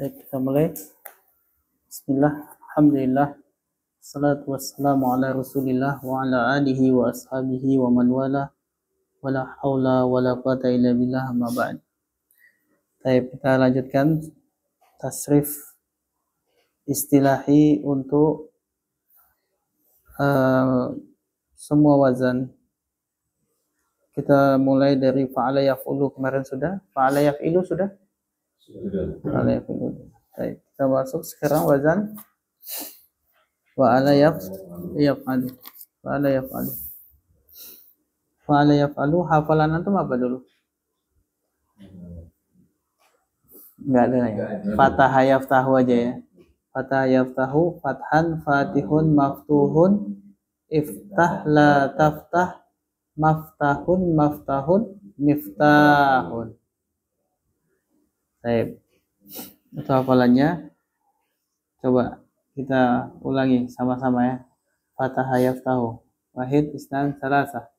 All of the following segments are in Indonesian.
Baik, kita mulai. Bismillah, alhamdulillah, salatu wassalamu ala rasulillah wa ala alihi wa ashabihi wa man wala wa la hawla wa la quwata illa billah amma ba'd. Baik, kita lanjutkan tasrif istilahi untuk semua wazan. Kita mulai dari fa'ala yaf'ulu, kemarin sudah. Fa'ala yaf'ilu sudah? Fa'ala yaf'ilu. Baik, kita masuk sekarang wazan fa'ala yaf'alu. Fa'ala yaf'alu. Fa'ala yaf'alu, hafalan antum apa dulu? Enggak ada ya. Fatah yaftahu aja ya. Fatah yaftahu, fathan, fatihun, maftuhun, iftah, la taftah, maftahun, maftahun, miftahun. Baik. Itu hafalannya. Coba kita ulangi sama-sama ya. Fatah yaftahu. Wahid, isnan, salasa.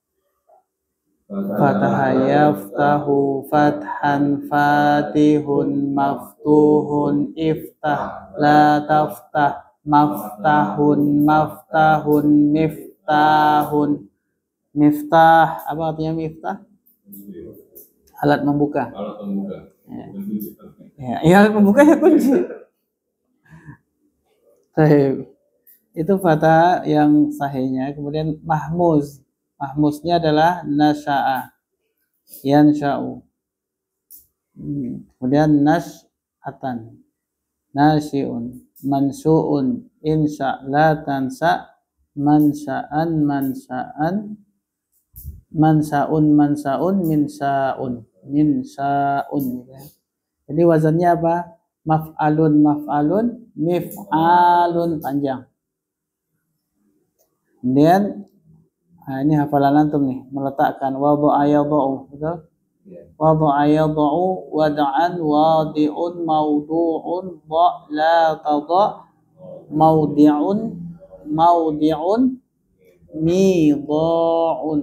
Fatah yaftahu, fathan, fatihun, maftuhun, iftah, la taftah, maftahun, maftahun, miftahun. Miftah, apa artinya miftah? Alat membuka. Alat membuka. Ya, alat membuka ya kunci. Baik. Itu fatah yang sahihnya. Kemudian mahmuz. Mahmuznya adalah nasya'a, yansha'u. Kemudian nas'atan, nasyi'un, mansu'un, insya' la tansa', mansa'an, mansa'an, mansa'un, mansa'un, minsa'un, minsa'un. Jadi wazannya apa? Maf'alun, maf'alun, mif'alun, panjang. Kemudian ini hafalan antum nih, meletakkan wadha'a yadha'u, betul? Wadha'a yadha'u, wad'an, wadi'un, mawdu'un, dha' la tadha', mawdi'un, mawdi'un, midha'un.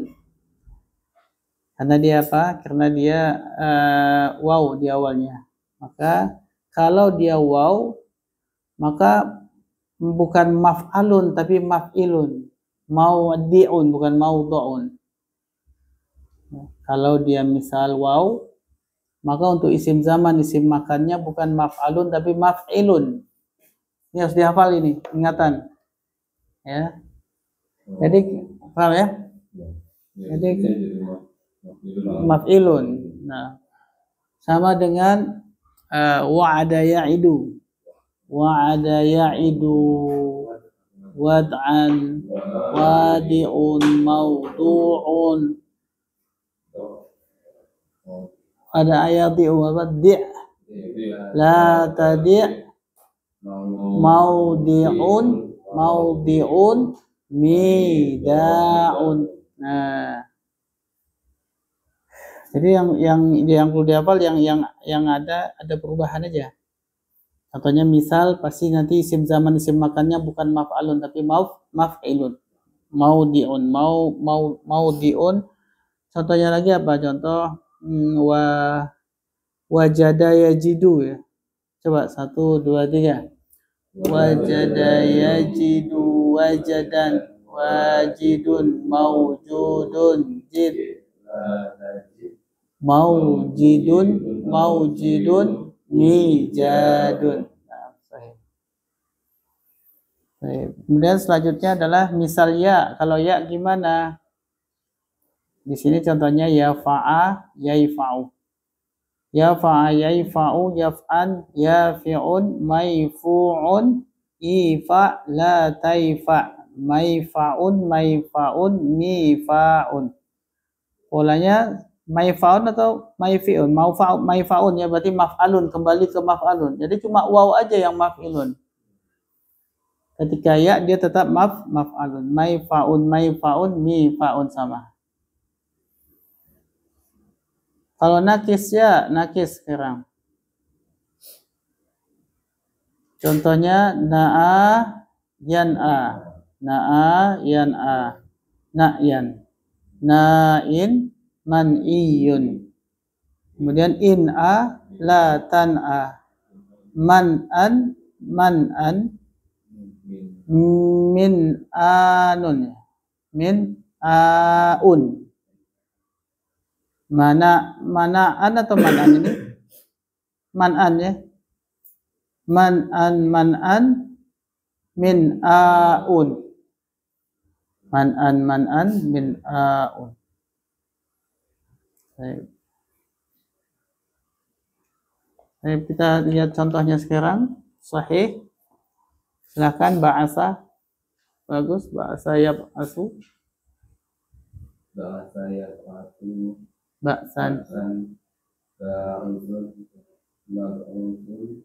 Karena dia apa? Karena dia waw di awalnya. Maka kalau dia waw, maka bukan maf'alun tapi maf'ilun. Mawdi'un bukan mawdu'un. Kalau dia misal waw, maka untuk isim zaman, isim makannya bukan maf'alun tapi maf'ilun. Ini harus dihafal ini, ingatan. Ya. Jadi paham ya? Jadi maf'ilun. Nah, sama dengan wa'ada ya'idu. Wa'ada ya'idu, wad'an, wadi'un, mawdu'un. Ada ayati'u apa? Di' la tadi' mawdi'un, mawdi'un, mida'un. Nah, jadi yang perlu dihafal yang ada perubahan aja. Contohnya misal pasti nanti isim zaman isim makannya bukan maf'alun tapi maf'ilun. Maudi'un, maudi'un. Contohnya lagi apa? Contoh wajada yajidu ya. Coba 1 2 3. Wajada yajidu, wajadan, wajidun, maujudun, jid. Maujidun, maujidun, mijadun. Nah, kemudian selanjutnya adalah misal ya. Kalau ya gimana? Di sini contohnya ya fa'a, yaifa'u. Ya fa'a, yaifa'u, yaf'an, yafi'un, maifu'un, ifa' la taifa', maifa'un, maifa'un, mifa'un. Polanya maifa'un atau maifi'un? Maifa'un ya, berarti maf'alun, kembali ke maf'alun. Jadi cuma waw aja yang maf'ilun. Ketika ya dia tetap maf'alun. Maifa'un, maifa'un, mifa'un sama. Kalau nakis ya, nakis sekarang. Contohnya na'a, yan'a. Na'a, yan'a. Na'yan. Na'in, man'iyun. Kemudian in'a, la tan'a. man'an min anun min aun. Mana'an atau man'an ini? Man'an ya. Man'an min aun. Man'an min aun. Baik, kita lihat contohnya sekarang. Sahih. Silakan ba'asa. Bagus, ba'asa yab'asu. Ba'asa yab'asu. Ba'san. Ba'usun. Mab'usun.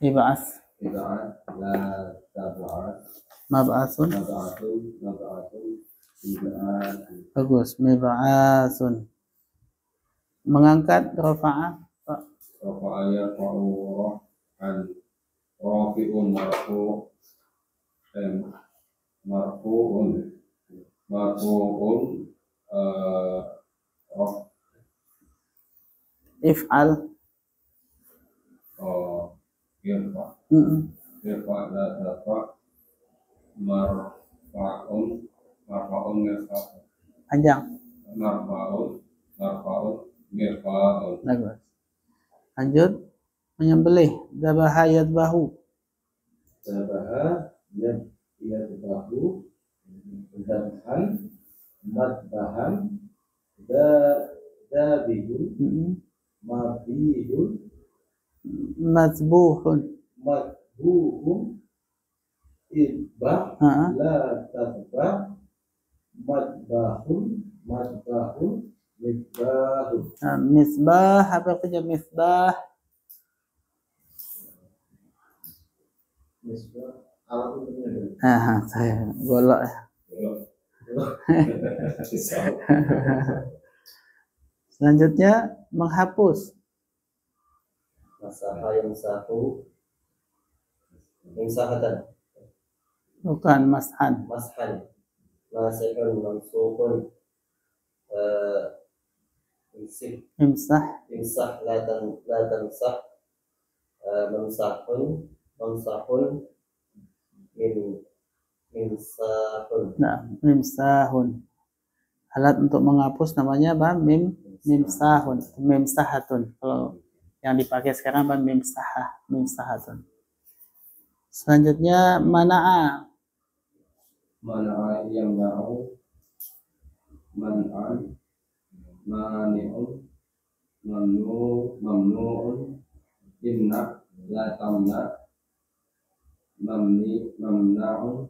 Ib'as. Ib'as. La tab'as. Mab'asun. Mab'asun. Ib'as. Bagus, mib'asun. Mengangkat rafa'ah. Rafa'a yarfa'u raf'an. Rafi'un marfu'. Marfu'un. If'al. Yarfa'. Yarfa' la tarfa'. Marfa'un yarfa'un. Panjang. Marfa'un yarfa'un. Bagus. Lanjut. Menyembelih. Dhabaha yadbahu. Dhabaha yadbahu. Dhabhan. Madbahan. Dabihun. Mabihun. Mazbuhun. Idbah. La tadbah. Madbahun. Misbah. Apa kerja misbah? Saya golok ya. Selanjutnya menghapus. Masaha yamsahu. Imsahatan. Bukan mashan. Mashan. Masihun mansukun. Imsah la tansah. Mamsahun mimsahun. Nah, mimsahun. Alat untuk menghapus namanya apa? Mimsahun. Mimsahatun. Kalau yang dipakai sekarang apa? Mimsahatun. Selanjutnya mana'a. Mana'a yamna'u. Man'an. Mani'un. Mamnu'un. Imna' la tamna'. Mamna'un.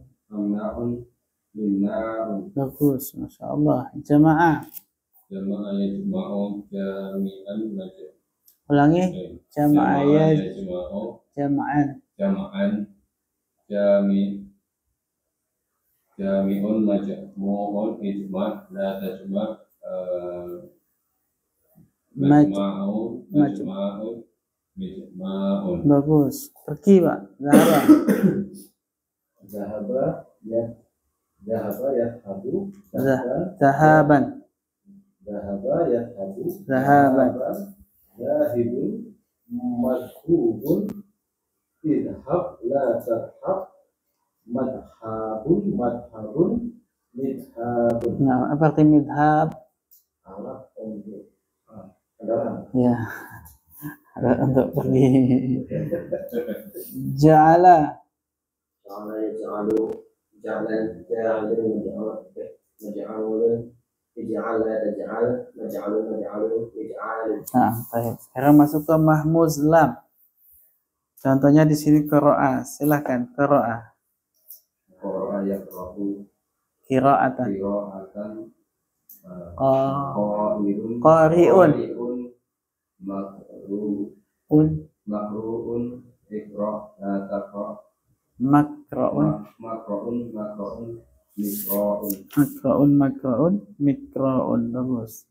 Mimna'un. Bagus, Masya Allah. Jama'ah. Jama'ah yajma'u jami'an majma'an. Ulangi. Jama'ah yajma'u jama'an. Jami'un majmu'un ijma' la tajma' majma'un mijma'un. Bagus. Pergi, Pak. Zahaba yadhabu. Zahaban. Zahibun madhubun. Idhab la tarhab. Madhabun midhabun. Nah, apa arti midhab? Alat untuk kendaraan. Ya. Alat untuk pergi. Ja'ala. Nah, baik. Sekarang masuk ke mahmuz lam. Contohnya di sini qira'a. Silahkan qira'a. Qira'a yaqra'u. Qira'atan. Qari'un. Makru'un. Iqra' la taqra'. Makra'un. Mikra'un. Bagus.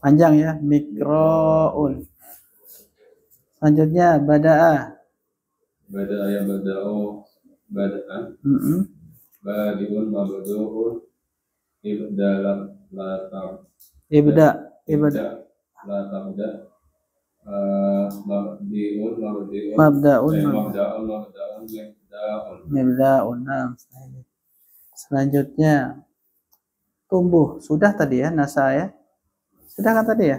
Panjang ya. Mikra'un. Selanjutnya bada'a. Bada'a bada'u. Bada'an. Badi'un mabdu'un. Ibda. la tabda mabdiun Mabda'un. mibda'un. Nah, selanjutnya tumbuh. Sudah tadi ya, nasa ya. Sudah kan tadi ya?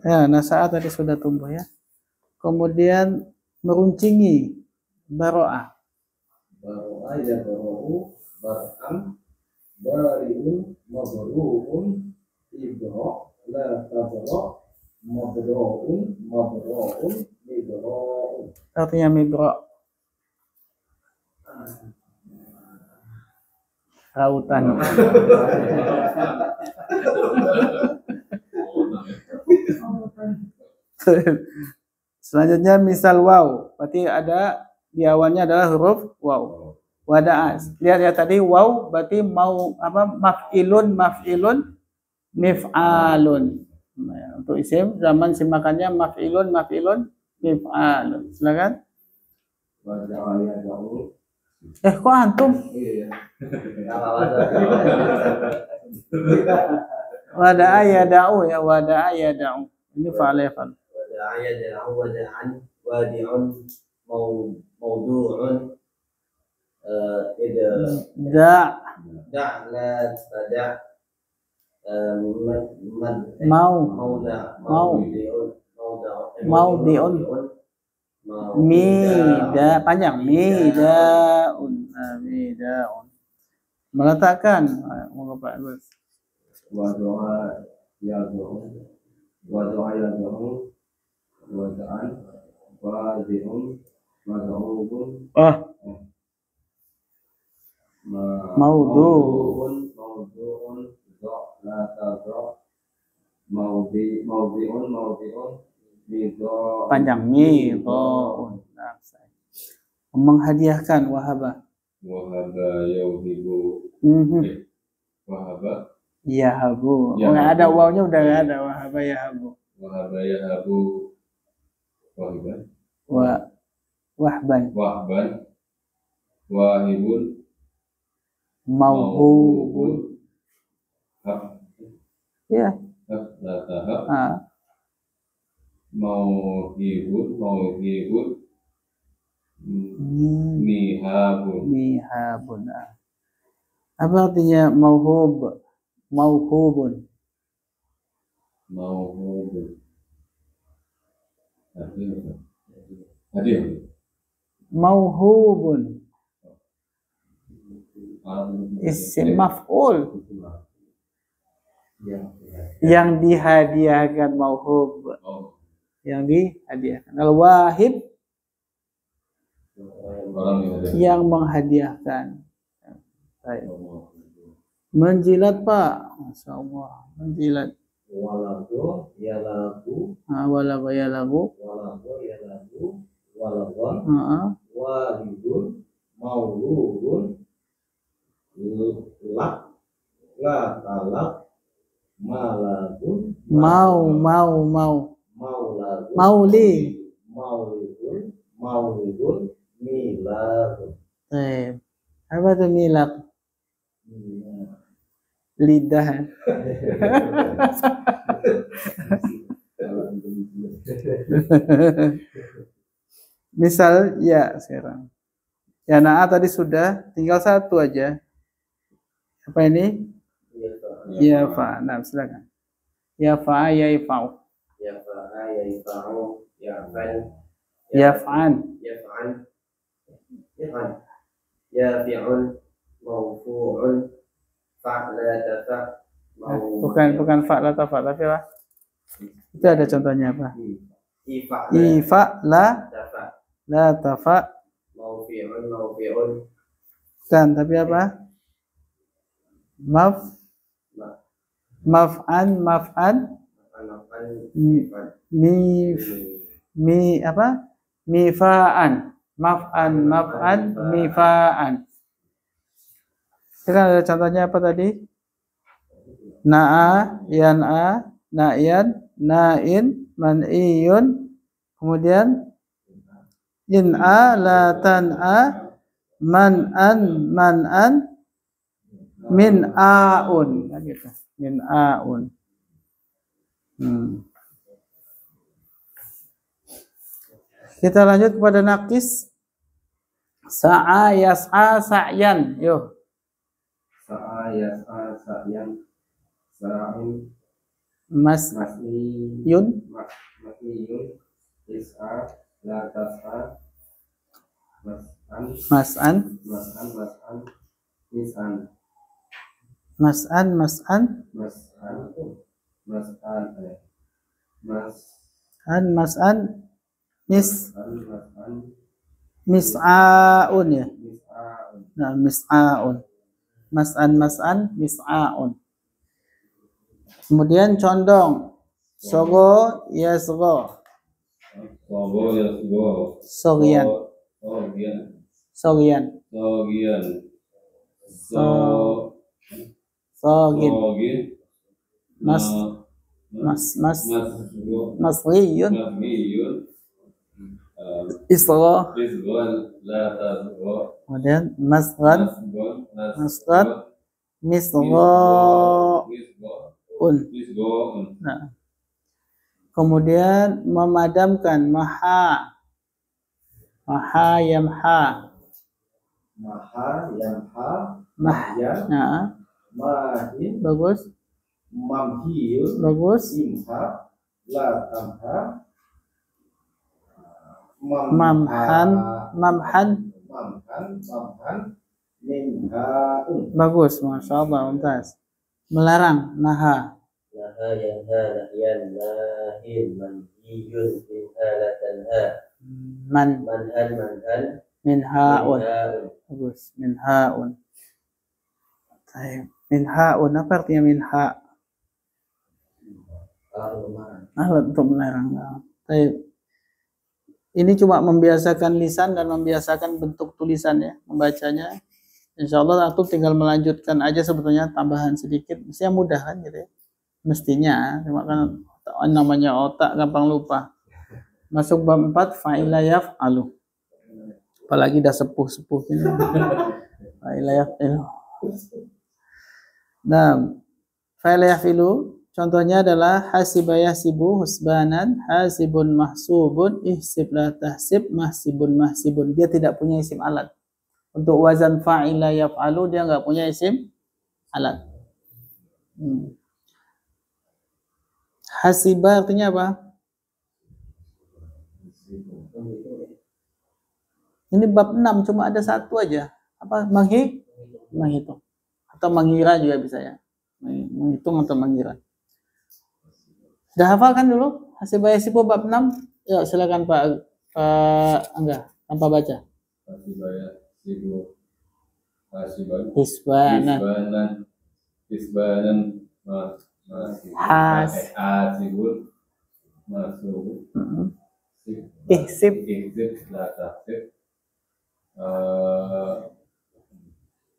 Ya, nasa tadi sudah tumbuh ya. Kemudian meruncingi, baro'ah. Baro'ah ya baro'u bar'an bari'un mabru'un ibro' la tabro' mabro'un mibro'un. Artinya mibro'. Rautan. Selanjutnya misal waw. Berarti ada di awalnya adalah huruf waw. Wada'as. Lihat ya tadi waw berarti mau apa? Maf'ilun, mif'alun. Nah, untuk isim zaman simakannya maf'ilun, mif'alun. Silakan. Kok antum? Wada'a yada'u ya, wada'a yada'u. Ini fa'ala yaf'al. Wada'a yada'u wada'an wadi'un mawdu'un Da' la tada' maudi'un mida panjang mida'un meletakkan wadoa ya doa wadaan wadi'un mad'ubun maudu'un la tada' maudi'un panjang midha'un. Menghadiahkan wahaba yauhibu wahaba yahabu. Oh, nggak ada wawnya, udah nggak ada. Wahaba yahabu wahiban wahban wahibun mauhubun. Ya. Mauhibun mihabun. Apa artinya mauhubun? Hadiah. Mauhubun isim maf'ul yang dihadiahkan, mauhub yang dihadiahkan. Al-wahib yang menghadiahkan. Menjilat Pak, Masya Allah, menjilat. Walago yalagu walagon wahibun maulubun lak la talak malagun maulidun miladun. Apa itu milad? Lidah. Misal ya sekarang. Ya na'a tadi sudah, tinggal satu aja. Apa ini? Ya fa. Nah, silakan. Ya fa ya ifa'u. Ya fa'a ya ifa'u ya'fan Yaf'an. Ya fi'un mawfu'un fa'la tafa' bukan fa'la tafa' tapi apa? Itu ada contohnya apa? Ifa la tafa' mawfi'un kan, tapi apa? Maf'an apa? Mifa'an. Maf'an mifa'an. Sekarang ada contohnya apa tadi? Na'a, yan'a, na'yan, na'in, man'iyun, kemudian in'a, la tan'a, man'an, min'a'un. Min'a'un. Kita lanjut kepada nakis. Sa'a yas'a sa'yan. Yo. Sa'a yas'a sa'yan. Sa'in Mas'iyun. Mas'iyun. Is'a la tas'a. Mas'an. Is'an. Mas'an. Mis'aun ya. Nah, mis'aun. Mas'an, mis'aun. Kemudian condong. Sogo, yasgo. Sogian. Sogin. Masriyun. Isra. Kemudian masran. Misraun. Nah. Kemudian memadamkan. Maha yamha. Nah. Bagus. Mamhan. Bagus, masya Allah, mumtaz. Melarang. Naha yanha nahyan nahin manhiyun inhalatan manhan minhaun. Bagus, minhaun. Minhaun, apa artinya minha? Alat untuk melarang. Ini cuma membiasakan lisan dan membiasakan bentuk tulisannya, membacanya. Insya Allah aku tinggal melanjutkan aja, sebetulnya tambahan sedikit, mestinya mudah kan gitu ya. Mestinya, cuma kan namanya otak gampang lupa. Masuk bab 4, fa'ila yaf'alu. Apalagi dah sepuh-sepuh ini. Fa'ila yaf'ilu. Nah, fa'ila yaf'ilu contohnya adalah hasiba yahsibu husbanan, hasibun mahsubun, ihsib la tahsib, mahsibun mahsibun. Dia tidak punya isim alat. Untuk wazan fa'ila yaf'alu dia nggak punya isim alat. Hasiba artinya apa? Ini bab 6 cuma ada satu aja. Apa? Menghitung. Atau mengira juga bisa ya. Menghitung atau mengira. Sudah hafal kan dulu? Hasiba yahsibu bab 6? Ya, silakan Pak Angga, tanpa baca. Hasiba yahsibu hasiban. Hisbanan hasibun masubun. Ihsib la tahsib.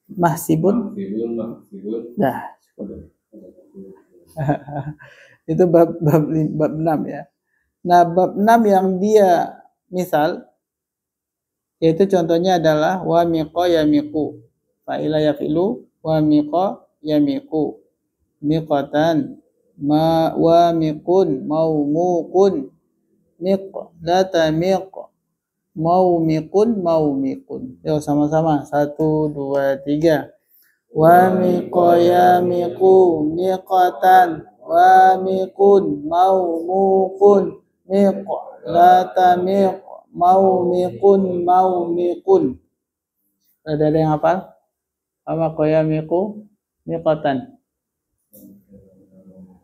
Mahsibun. Dah. Itu bab 6 ya. Nah, bab 6 yang dia misal yaitu contohnya adalah wa miqa yamiqu. Fa'ila yafilu wa miqa yamiqu. Miqatan ma wa miqun maumuqun miqlata miq maumiqun. Yuk sama-sama. 1 2 3. Wa miqa yamiqu miqatan wa miqun maumuqun miqlata miq maumiqun. Ada yang hafal? Wa qayamiqu miqatan.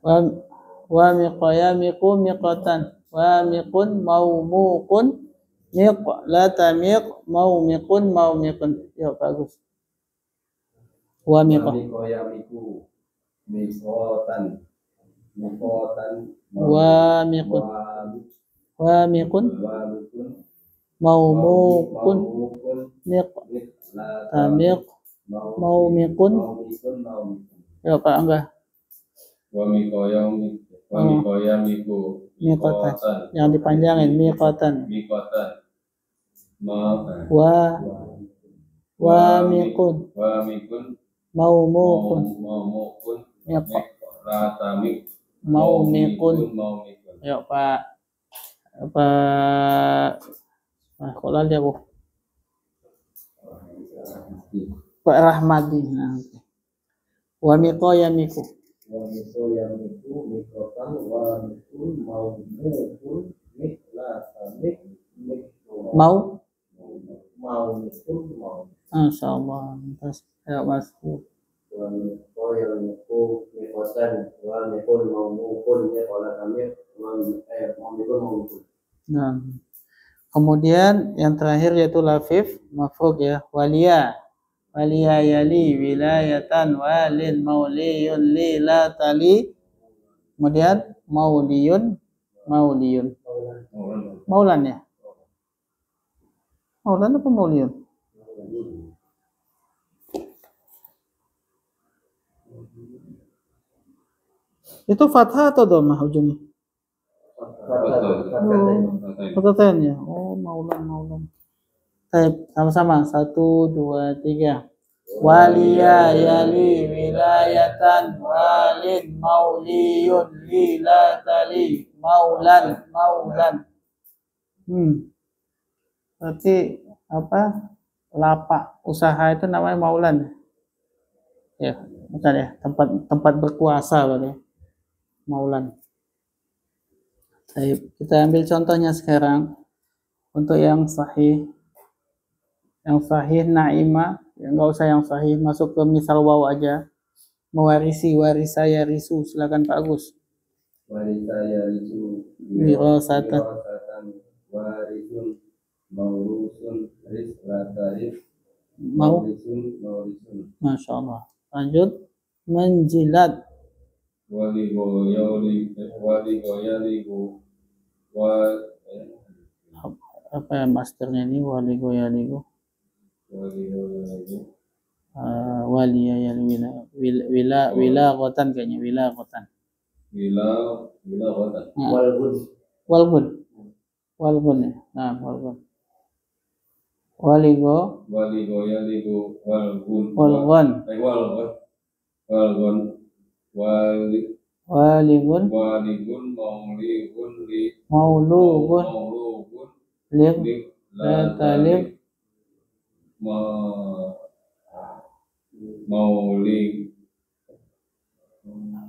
Wa miqayamiqu miqatan. Wa miqun maumuqun miqlata miq maumiqun. Ya bagus. Wa miqayamiqu miqatan. Wa miqun maumuqun miqlata maumiqun. Ya Pak Angga. Wa miqayamiqu miqatan. Yang dipanjangin miqatan. Wa miqun maumuqun miqlata miq Maumikun. Maumikun. Ayo Pak kok lali aku. Pak Rahmadi. Nah. Wa miqayamiku. Wa miqayamiku miqatan wa mikun maumukun miklatami mikun. Mau? Mikun mau. Masyaallah. Terus ayo Mas. Wa miqayamiku miqatan wa mikun maumukun miklatami mikun. Nah. Kemudian yang terakhir yaitu lafif mafrug ya, waliya yali wilayatan walin mauliyun li la tali. Kemudian mauliyun maulan ya, maulan apa mauliyun? Itu fathah atau dhammah ujungnya? Fathah ya. Oh, maulan. Baik, sama-sama. 1, 2, 3. Waliya yali wilayatan walin mauliyun li la tali maulan. Berarti apa? Lapak usaha itu namanya maulan. Ya, bukan ya, tempat berkuasa berarti. Maulan. Baik, kita ambil contohnya sekarang untuk yang sahih. Yang sahih naima, ya enggak usah yang sahih, masuk ke misal waw aja. Mewarisi, warisa, yarisu. Silakan Pak Agus. Warisa, yarisu, wirasatan, warisun, maurusun, rislatarif, maurisun. Masya Allah. Lanjut. Menjilat. Waligo yaligo Apa ya masternya ini? Waligo yaligo. Waliya yali wilaghatan kayaknya wilaghatan. Wilaghatan. Walgun ya. Nah, walgun. Waligo yaligo walgun. Waligun maulugun lik latalib maulig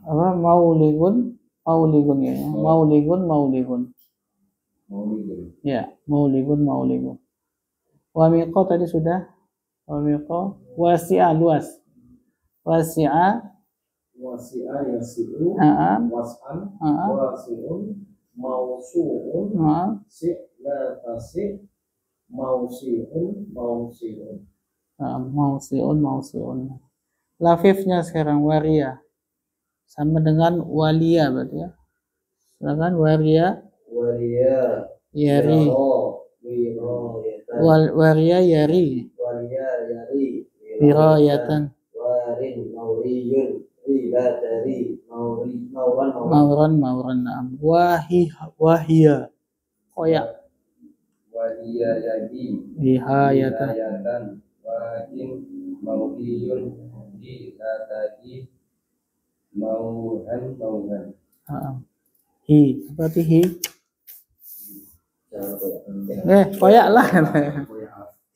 apa mauligun ya. Mauligun ya, mauligun. Wa miqo tadi sudah. Wa miqo wasi'a luas. Wasi'a yasi'u was'an wasi'un mausu'un si'latasi mausi'un. Lafifnya sekarang waria sama dengan walia berarti ya. Silakan waria yari waria yari wirayatan warin mauriyun rilatari mauran na'am wahia koyak wahia yadi wihayatan wahin mauriyun rilatari mauhan hi berarti hi koyak lah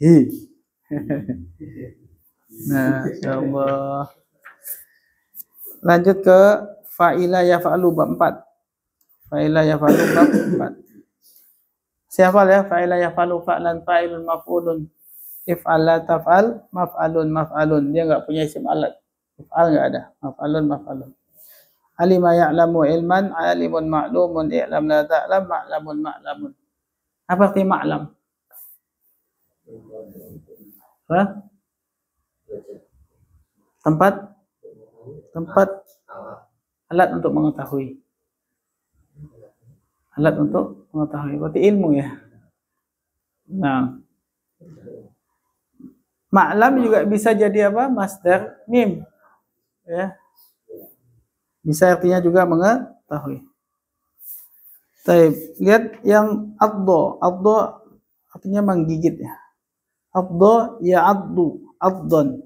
hi. Nah, insyaallah. Lanjut ke fa'ila yaf'alu bab 4. Fa'ila yaf'alu bab 4. Siapa ya? Fa'ila yaf'alu fa'lan fa'ilun maf'ulun. If'al la taf'al maf'alun. Dia enggak punya isim alat. If'al enggak ada. Maf'alun. Alima ya'lamu ilman, alimun ma'lumun, i'lam la ta'lam, ma'lamun. Apa arti ma'lam? Apa? Tempat alat untuk mengetahui. Berarti ilmu ya. Nah, ma'lam juga bisa jadi apa? Masdar mim. Ya. Bisa artinya juga mengetahui. Baik, lihat yang addo artinya menggigit ya. Addo ya addu, addon.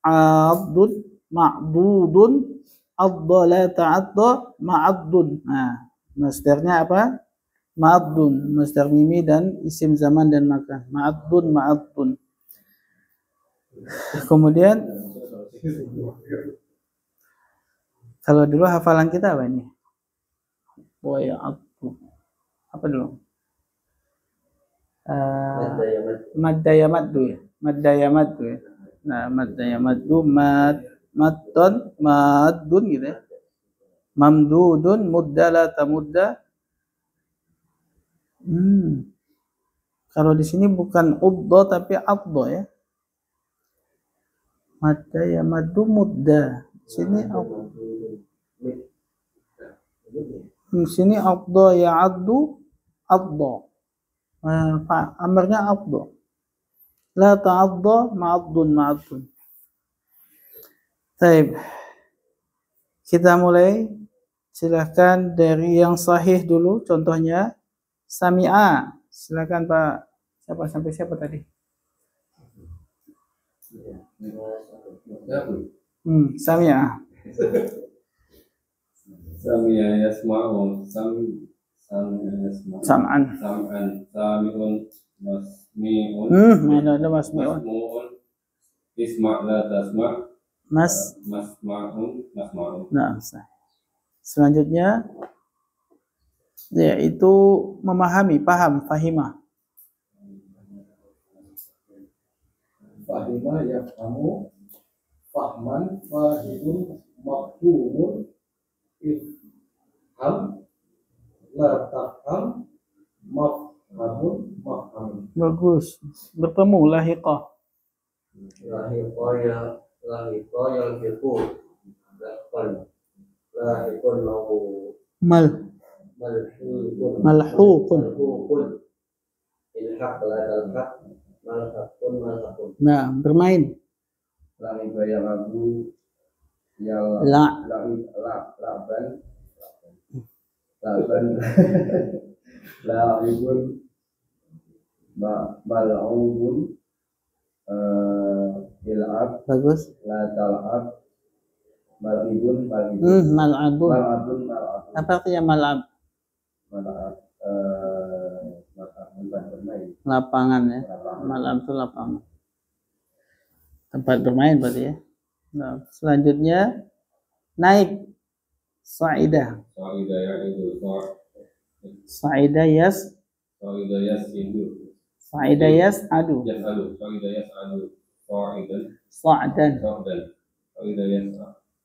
Abdun, ma'budun, adda la ta'adda ma'addun. Nah, masdarnya apa? Ma'addun, masdar mimi dan isim zaman dan makan. Ma'addun, ma'addun. Kemudian kalau dulu hafalan kita apa ini? Wa ya'addu. Apa dulu? Madda ya maddu ya. Madda ya maddu ya. Nah, madda ya maddu, maddun gitu ya. Mamdudun, mudda la tamudda. Kalau di sini bukan uddo tapi addo ya. Madda ya maddu mudda. Sini sini addo ya addu addo. Amarnya addo. La ta'addo ma'addun ma'addun. Baik. Kita mulai. Silakan dari yang sahih dulu. Contohnya sami'a. Silakan Pak. Siapa sampai siapa tadi? Sami'a. Sami'a yasma'u Sam'an. sami'un masmi'un Mana ada masmi'un? isma' la tasma' Masma'un. masma'un. Nah, selanjutnya yaitu memahami, paham, fahimah. Fahimah yafhamu fahman fahimun mafhumun ifham la tafham mafhamun mafhamun. Bagus. Bertemu lahiqah. lahiqaya yalhiqu laqan lahiqun lahu Malhuqun. ilhaq la talhaq malhaqun. Nah, bermain. Lahiqaya lagu yang laban lahibun mal'ubun il'ab Bagus. la tal'ab mal'ibun Mal'abun. mal'abun Apa artinya mal'ab? mal'ab tempat bermain. Lapangan ya. Mal'ab itu lapangan. Tempat bermain berarti ya. Nah, selanjutnya naik. Sa'idah. Sa'idah yas'adu. Sa'idan Sa'dan.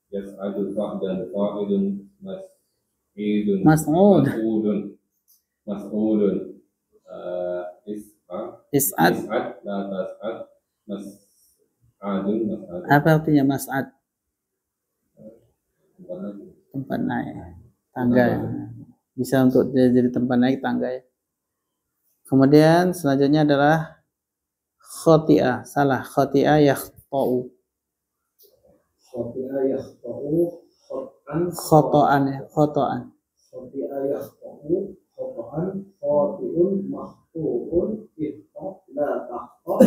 yas'adu sa'dan sa'idun mas'idun mas'udun Is'ad. la tas'ad mas'adun Apa artinya mas'ad? Tempat naik. Tangga. Bisa untuk jadi tempat naik tangga ya. Kemudian selanjutnya adalah khoti'ah. Salah. Khoti'ah yakhta'u. Khoti'ah yakhta'u Khoto'an ya. Khoto'an. Khoti'ah yakhta'u khoto'an khoti'un mahtu'un ifta' la tahta'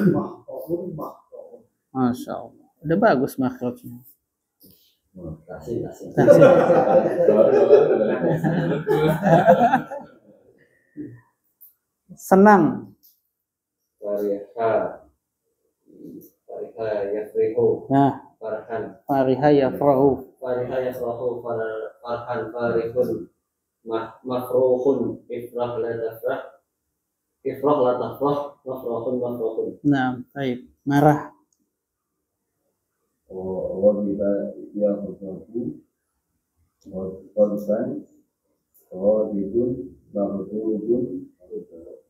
mahtu'un mahtu'un. Masya Allah. Udah bagus makhrajnya. Kasih. Senang. Fariha yafrihu Nah, farhan fariha yafrahu. farhan farihun mafruhun ifrah la tafrah mafruhun. Nah, baik. Marah. Wabiba yang berlaku korban wadidun maghdubun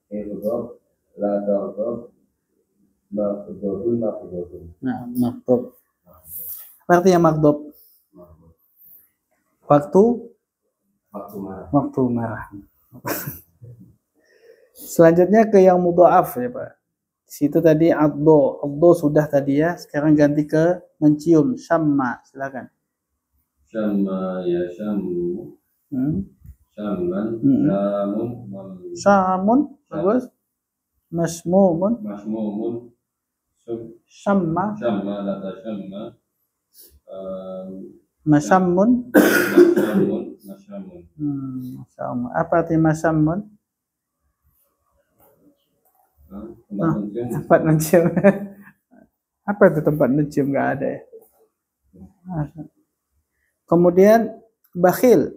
irdob la tardob maghdubun. Nah, maghdub. Apa artinya maghdub? Waktu marah. Selanjutnya ke yang mudha'af ya Pak. Di situ tadi addo sudah tadi ya. Sekarang ganti ke mencium, syamma. Silakan. Syamma ya syammu syamman Syamun, bagus. Masmumun, masmumun syamma. syamma la tasyamma Masyamun. Masyamun. Masyamun. Apa arti masyamun? Tempat mencium. Apa itu tempat mencium? Nggak ada ya. Kemudian bakhil.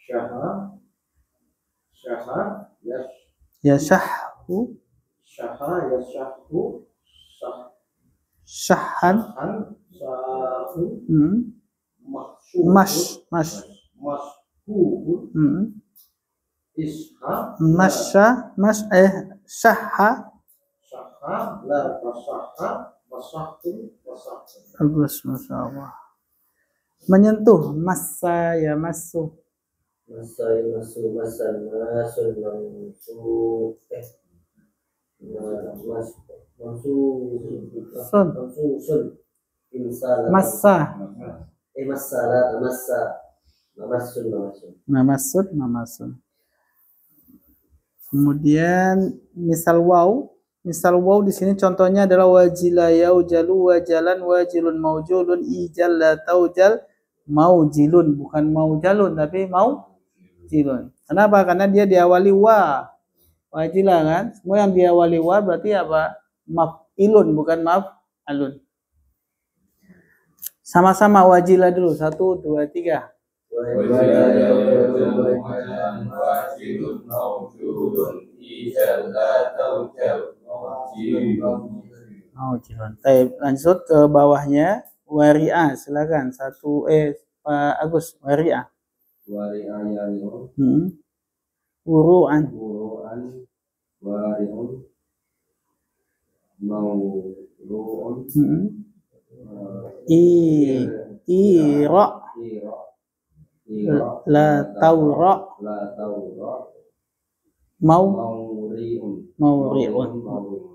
Syaha Yashahu. Syaha yashahu Syahan. Sahu Mashhun Isha Syaha. Syaha la tasyaha Wasahun Bagus, Masya Allah. Menyentuh, massa ya masuk. Masa masu masan masun mansu sun insan Massa. masala masa Namasun. Kemudian misal waw di sini contohnya adalah wajila yaujalu wajalan wajilun maujulun ijal la taujal maujilun, bukan maujalun tapi maujilun. Kenapa? Karena dia diawali wa. Wajila kan? Semua yang diawali wa berarti apa? Maf'ilun bukan maf'alun. Sama-sama wajila dulu. 1, 2, 3. Baik, lanjut ke bawahnya wari'ah, silakan. Pak Agus, wari'ah. Wari'ah yari'un Uru'an. wari'un mawru'un Ira. La taura. Mauri'un.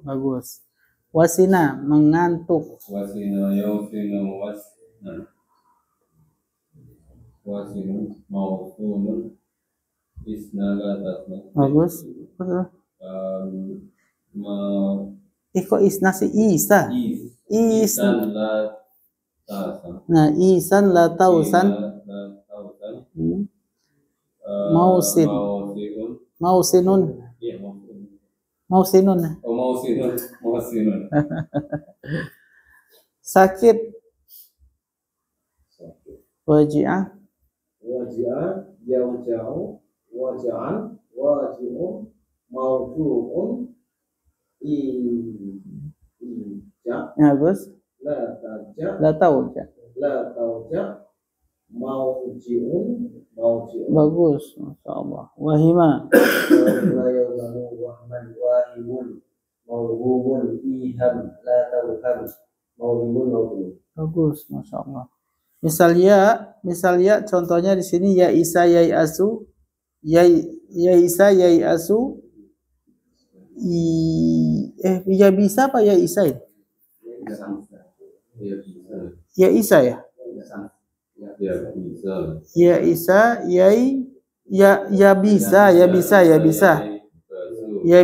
Bagus. Wasina, mengantuk. Wasina yausinu wasna. Wasinu mausunun isna la tasna. Bagus. Kok isna si Isa? Isan la tasan. Nah, isan la tausan. Mausin. Mausinun. Iya, Mausinun. oh, mausinun. Sakit. Waji'ah. Yauja'u Waja'an Waji'un Mawju'un Ija Bagus. La tauja. Mawji'un Bagus, Masya Allah. Wahima. wahman wahimun mawhumun iham la tauham mawhimun. Bagus, Masya Allah. Misal ya contohnya di sini ya Isa yai asu ya Isa yai asu ya bisa apa ya Isa ya? Ya Isa ya? Ya Isa yai ya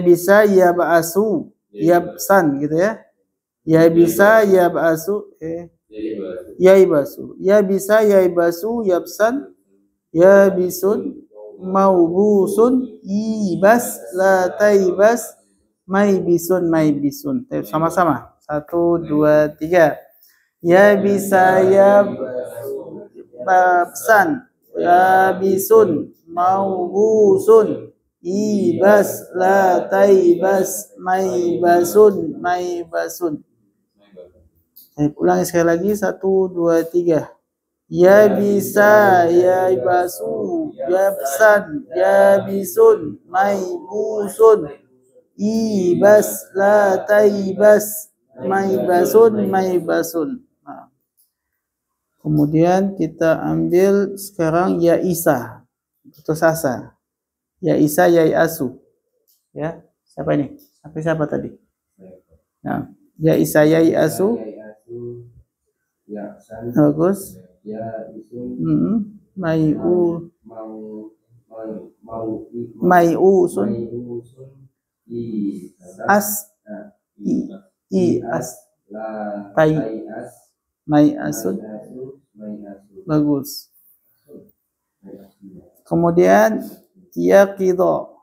bisa ya ba'asu ya san gitu ya. Ya bisa ya ba'asu yaibasu. Ya bisa yaibasu yabsan ya bisun maubusun ibas la taibas maibisun. Sama-sama. 1, 2, 3. Ya bisa ya babsan ya bisun maubusun ibas la taibas maibasun. Saya ulangi sekali lagi. 1, 2, 3. Ya bisa ya basu ya pesan ya bisun maibusun ibas la taibas maibasun. Nah. Kemudian kita ambil sekarang ya Isa putus asa. Ya Isa ya asu. Ya, siapa ini? Siapa tadi? Nah, ya Isa ya asu. ya san Bagus. ya isun Maiusun. i As. La Tai. tai'as. Mai'asun. Mai'asu. Bagus. Kemudian yaqido.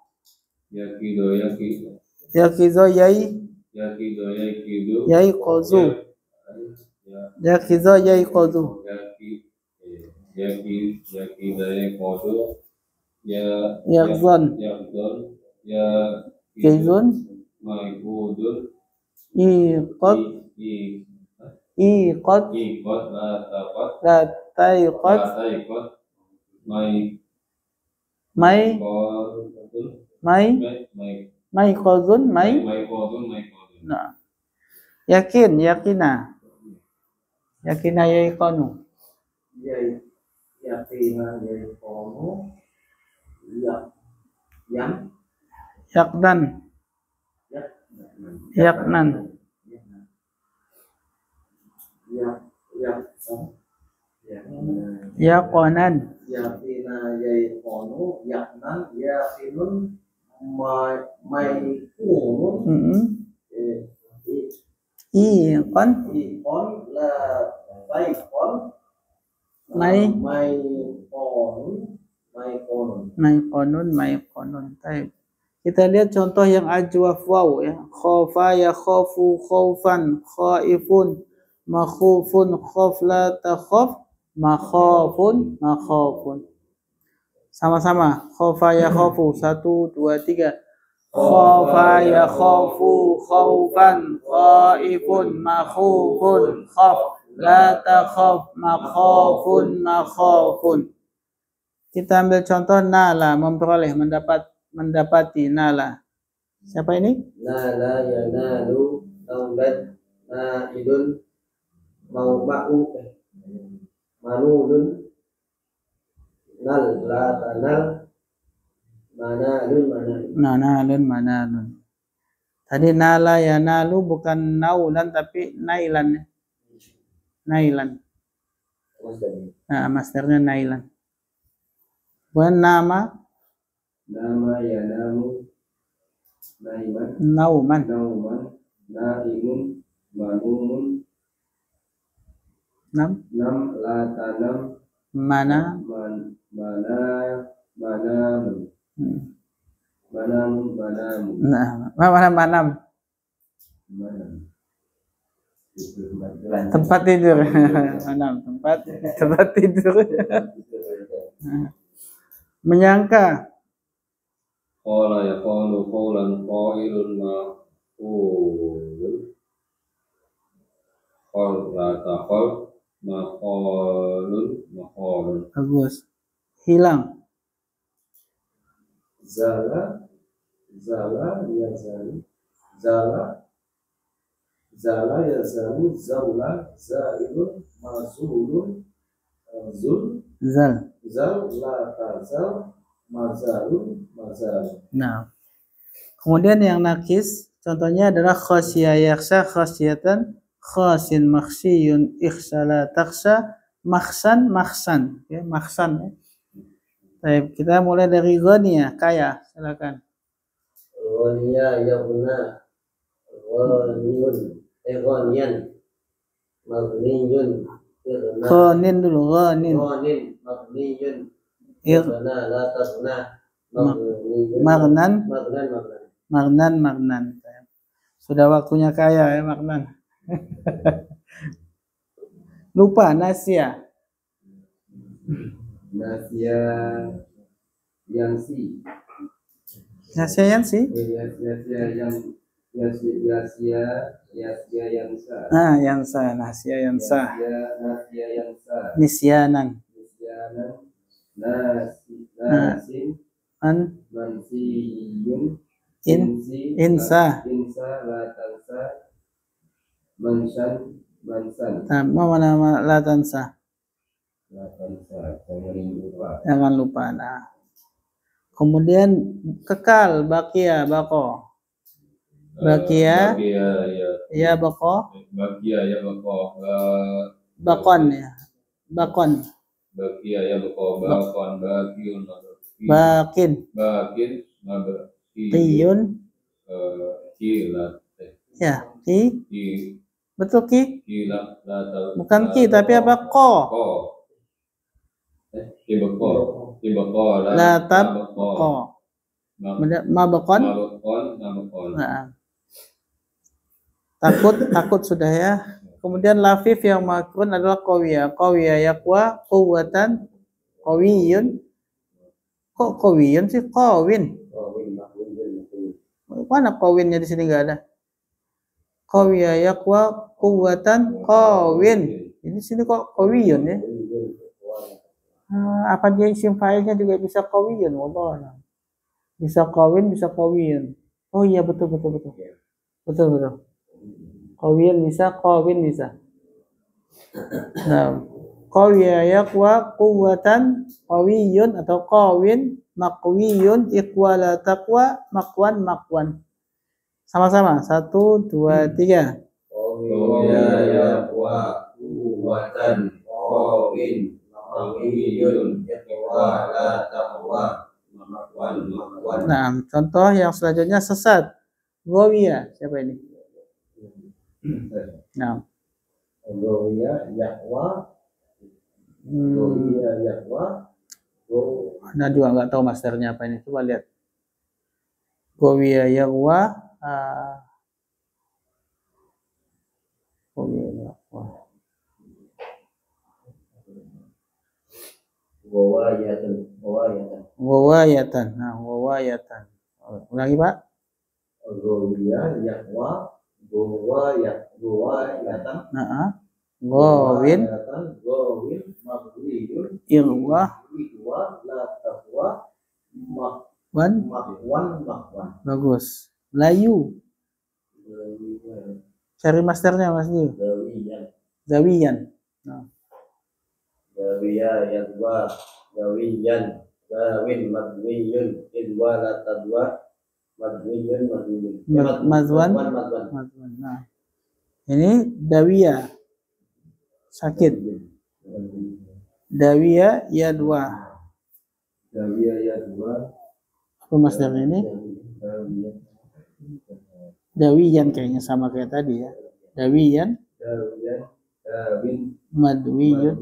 Yakido yakido. Yaqizo yai Yakido yakido. yaiqazu. Yaqizo yaiqazu. Yakido yakodo. Yaqzan. Yakzon. Kizun. Maikudun. Iqad. Iqad. Ikot la takot. Lataiqad. Ikot. Mai. Kodun. Mai. Maiqazun. Mai. Maikodun. Nah. Yakin. Yakina. Yakina yaiqanu. Yakina yaiqanu. Yang Yakdan. Yaknan. Yaqanan. yakina yaiqanu yaknan yakinun maikunun Iqan. ikon la taikon maikonun. Maiqanun. Baik. Kita lihat contoh yang ajwaf waw ya. Khofa yakhafu khaufan, khaifun, makhufun, khaf la takhaf, makhafun, makhafun. Sama-sama. Khofa yakhafu 1 2 3. Khofa yakhafu khaufan, khaifun, makhufun, khaf la takhaf, makhafun, makhafun. Kita ambil contoh nala, memperoleh, mendapati nala. Siapa ini? Nala yanalu naulat naidun ma'u manulun nal la tanal manalun. Manalun. Tadi nala yanalu bukan naulan tapi nailan. Nailan. Nah, masternya nailan. Bukan nama Yanamu. Naiman. nauman. Naimun. Manumun. Nam La tanam. mana Manamun. nah mana manam tempat tidur. Manam tempat tidur. Menyangka. Qala yaqulu qawlan qailun maqul. Qal la taqal maqalun. Bagus. Hilang. Zala yazalu zaula zailun mazulun Zal. la tazal mazalun. Nah. Kemudian yang nakis contohnya adalah khasya yakhsha khasyatan, khasin makhsyun ikhsala takhsha, makhsan ya, makhsan ya. Baik, kita mulai dari ghaniya, kaya, silakan. Ghaniya yabna ghaniyan maghniyun Ghanin dulu, ghanin. maghniyun ighna la taghna Magnan. Sudah waktunya kaya ya, Magnan. Lupa nasya. Nasya Yansi. Nasya yang sih? Yasya Yansa. Nah, yang sah, nasya yang sah. Nasya Yansa. Nisyanan. Nasin. Mansiyun. Insa. La tansa. Mansan. Nah, mana la tansa. La tansa. Jangan lupa. Nah. Kemudian kekal, bakia, bako. Bakia ya bako. Bakia ya bako. Bakon ya. Bakon. Bakia ya bako. Bakon. Bakiun. Bakin. Mabakiyun. Qiyun. Kilat. Ya. Bakin. Betul ki? Kila la ta. Bukan ki tapi apa? Ko. Ko. Kibako. Kibako La tab ko. ko. Mabakon. Mabakon. Mabakon. Nah. Takut sudah ya. Kemudian lafif yang makrun adalah qawiyah. Qawiyah yaqwa quwwatan qawiyun. Kok qawiyun sih? Qawin. Mana qawinnya di sini enggak ada? Qawiyah yaqwa quwwatan qawin. Ini sini kok qawiyun ya? Apa dia isim fa'ilnya juga bisa qawiyun? Wallah. Bisa qawin, bisa qawiyun. Oh iya betul. Betul. Qawiyun bisa, qawin bisa. Nah, qawiyah yaqwa quwwatan qawiyun atau qawin maqwiyun iqwala taqwa maqwan. Sama-sama. 1, 2, 3. Qawiyah yaqwa quwwatan qawin maqwiyun iqwala taqwa maqwan. Nah, contoh yang selanjutnya sesat. Ghawiyah. Siapa ini? Nah. Qawiyah yaqwa Qawiyah yaqwa. Nah juga nggak tahu masternya apa ini. Coba lihat. Ghawiyah yaqwa. Ghawiyah yaqwa. Ghawayatan. Nah, ghawayatan. Ulangi, Pak. Ghawiyah yaqwa ghawayatan. Nah, Gawin maqwiyun irwa la taqwa wan. maqwan. Bagus. Layu. Cari masternya Mas Dio. Zawiyan. Nah. Zawiyah yaqwa zawiyan zawin madwiyun idwa la tadwa madwiyun. Mazwan. Nah. Ini dawiyah. Sakit. Dawiyah yadwa. Apa masternya ini? Dawiyan kayaknya sama kayak tadi ya. Dawiyan. Madwiyun.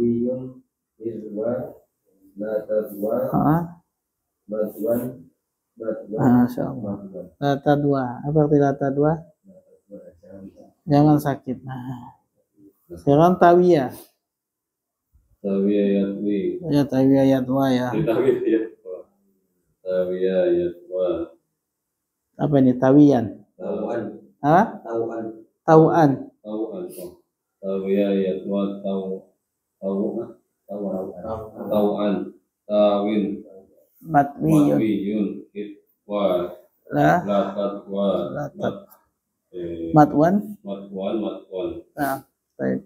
Masya Allah. Lata dua. Apa arti lata dua? Jangan sakit. Nah. Sekarang tawiyah. Tawiyah yatwi. Ya tawiyah yadwa ya. Tawiyah yatwa. Apa ini? Tawiyan. Tauan. Apa? Tauan. Tauan. Tawiyah yatwa tauan. Tawin. Matwiyun. Itwa. Lah. Latatwa. Matwan. Nah, baik.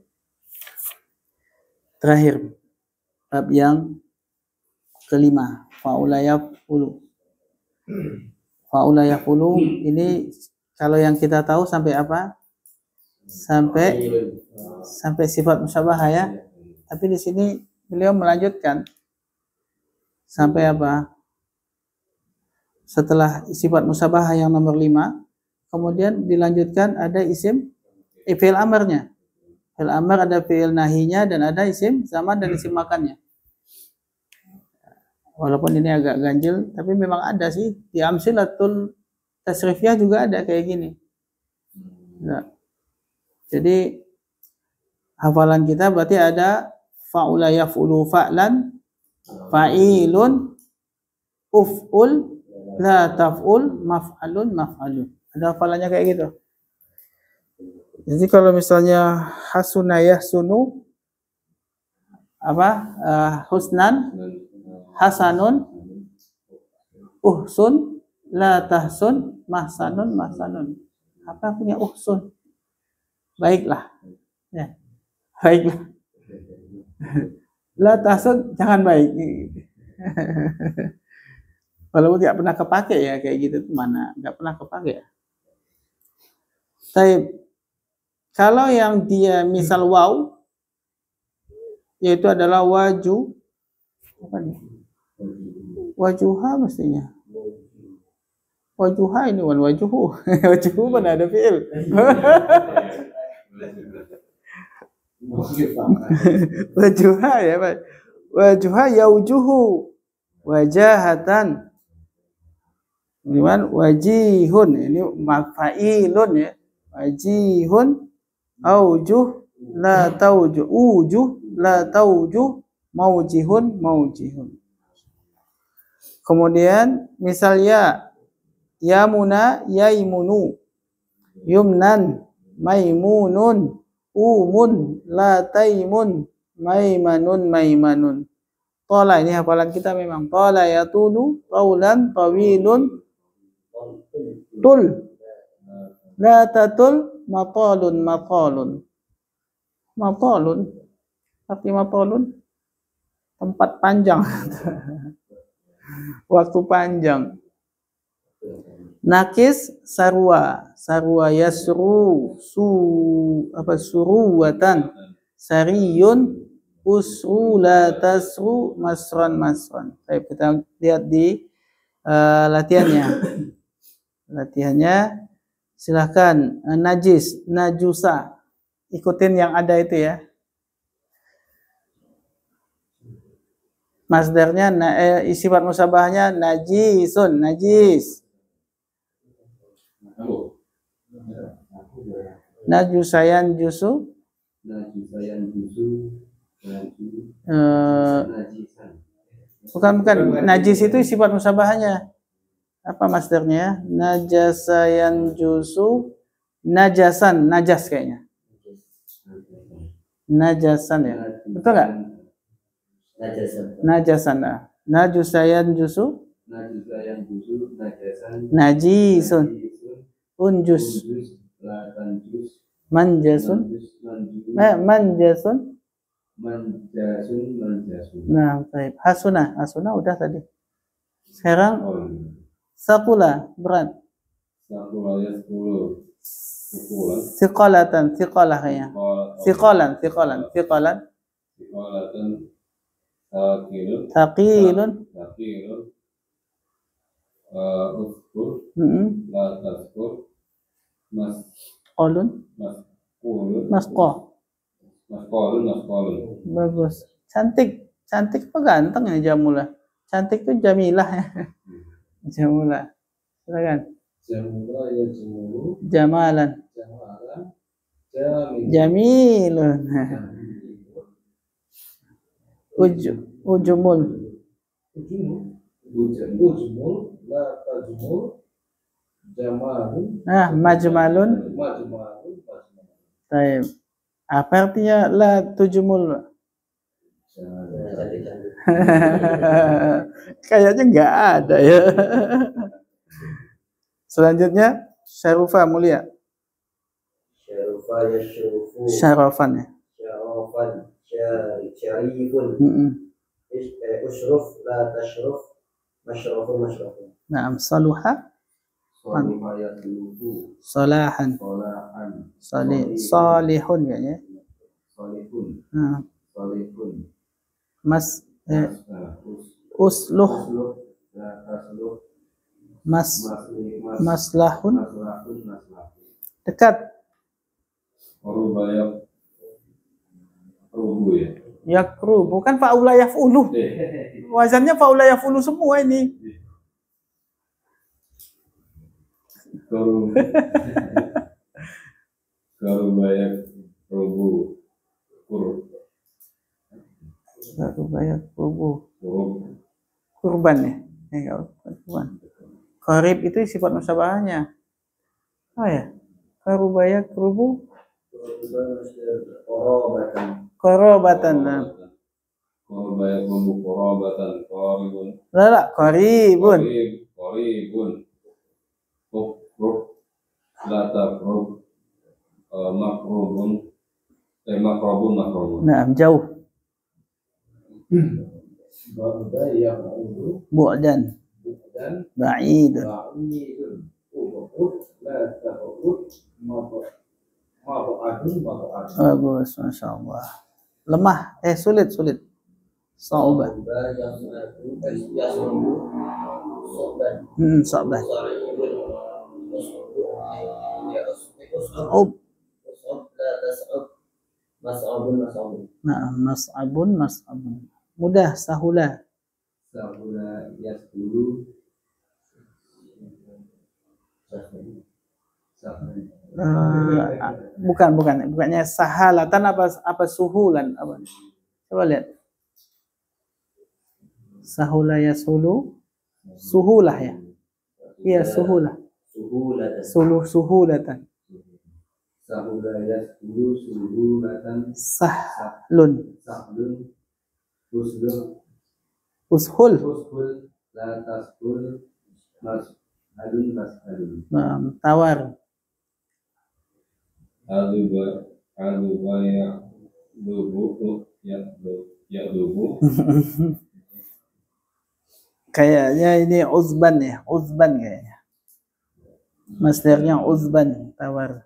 Terakhir, bab yang kelima, fa'ulayafulu. Fa'ulayafulu ini kalau yang kita tahu sampai apa? Sampai sifat musyabahah ya. Tapi di sini beliau melanjutkan sampai apa? Setelah sifat musyabahah yang nomor 5, kemudian dilanjutkan ada isim fi'il amarnya. Fi'il amar ada fi'il nahinya dan ada isim zaman dan isim makannya. Walaupun ini agak ganjil, tapi memang ada sih di amsilatul tasrifiyah juga ada kayak gini. Nah, jadi hafalan kita berarti ada fa'ula yaf'ulu fa'lan, fa'ilun, uf'ul, la taf'ul, maf'alun, maf'alun. Ada hafalannya kayak gitu. Jadi kalau misalnya hasuna yahsunu apa? Husnan, hasanun, uhsun, la tahsun, mahsanun, mahsanun. Apa punya uhsun? Baiklah. Ya. Baiklah. La tahsun jangan baik. Walaupun tidak pernah kepake ya kayak gitu tuh mana? Enggak pernah kepake ya. Tapi kalau yang dia misal waw yaitu adalah waju apa nih? Wajuha mestinya. Wajuha ini wan wajuhu. Wajuhu mana ada fi'il. Wajuha ya Pak. Wajuha yaujuhu. Wajahatan. Kemudian wajihun. Ini mafa'ilun ya. Wajihun. Aujuh. La taujuh. Ujuh. La taujuh. Maujihun. Maujihun. Kemudian misal ya. Yamuna. Yaimunu. Yumnan. Maimunun. Umun. La taimun. Maimanun. Maimanun. Tola, ini hafalan kita memang. Tola yatulu, taulan, tawilun, tul. La tatul, matalun, matalun. Matalun. Arti matalun. Tempat panjang. Waktu panjang. Nakis sarwa. Sarwa yasru. Suruwatan. Sariyun. Usru la tasru masran masran. Baik, kita lihat di latihannya. Latihannya silahkan najis, najusa. Ikutin yang ada itu ya. Masdarnya sifat musabahnya najisun, najis. Najusayan jusu. Najisayan jusu. Bukan najis itu sifat musabahanya apa masdarnya? Najasayan jusu najasan, najas kayaknya. Najasan ya, betul nggak? Najasan. Najusayan jusu najasan najisun unjus manjasun manjasun. Nah, baik. Hasuna udah tadi. Sekarang sakula berat. Siqalatan, siqalah kayaknya. Siqalan. Thaqilun. La taskur. Qolun. Masqah. Masqalun. Bagus. Cantik apa ganteng ya Jamula? Cantik tuh Jamilah ya. Jamula. Silakan. Jamula ya jemulu. Jamalan. Jamalan. Jamilun. Ujumul. Ujumul. La tajumul. Jamalun. Nah, majmalun. Majmalun. Baik. Apa artinya la tujumul? Kayaknya nggak ada ya. Selanjutnya Syarufa mulia. Syarufa yashrufu. Syarafan ya. Syarafan. Syarifun. Usruf la tashruf. Masyrafun masyrafun. Naam, saluha. Salahan. Salihun kayaknya. Nah. Usluh. Maslahun. Dekat. Yakru, bukan fa'ula yaf'ulu. Wazannya fa'ula yaf'ulu semua ini. Karubayak rubu kurban ya. Kurban. Qarib itu sifat musabahanya. Oh ya. Karubayak rubu Korobatan. Karubayak rubu korobatan. Qaribun. Qaribun. Ukrub la takrub makrubun makrubun. Nah, jauh. Bu'dan. Ba'id. Bagus, Masya Allah. Lemah, sulit. Sa'ubah. Sa'ubah. Mas'abun mas'abun. Nah, mas'abun mas'abun. Mudah, sahula. Sahula yasulu. Bukannya sahalatan apa suhulan apa? Coba lihat. Sahula yasulu, suhulah ya. Iya, suhulah. Suhulatan. Sahula yasulu suhulatan. Sahlun. Sahlun. Uslun. Ushul. Ushul. La tashul. Mas'alun mas'alun. Tawar. Aduba ya dubu. Kayaknya ini uzban ya, uzban kayaknya. Masdarnya uzban, tawar.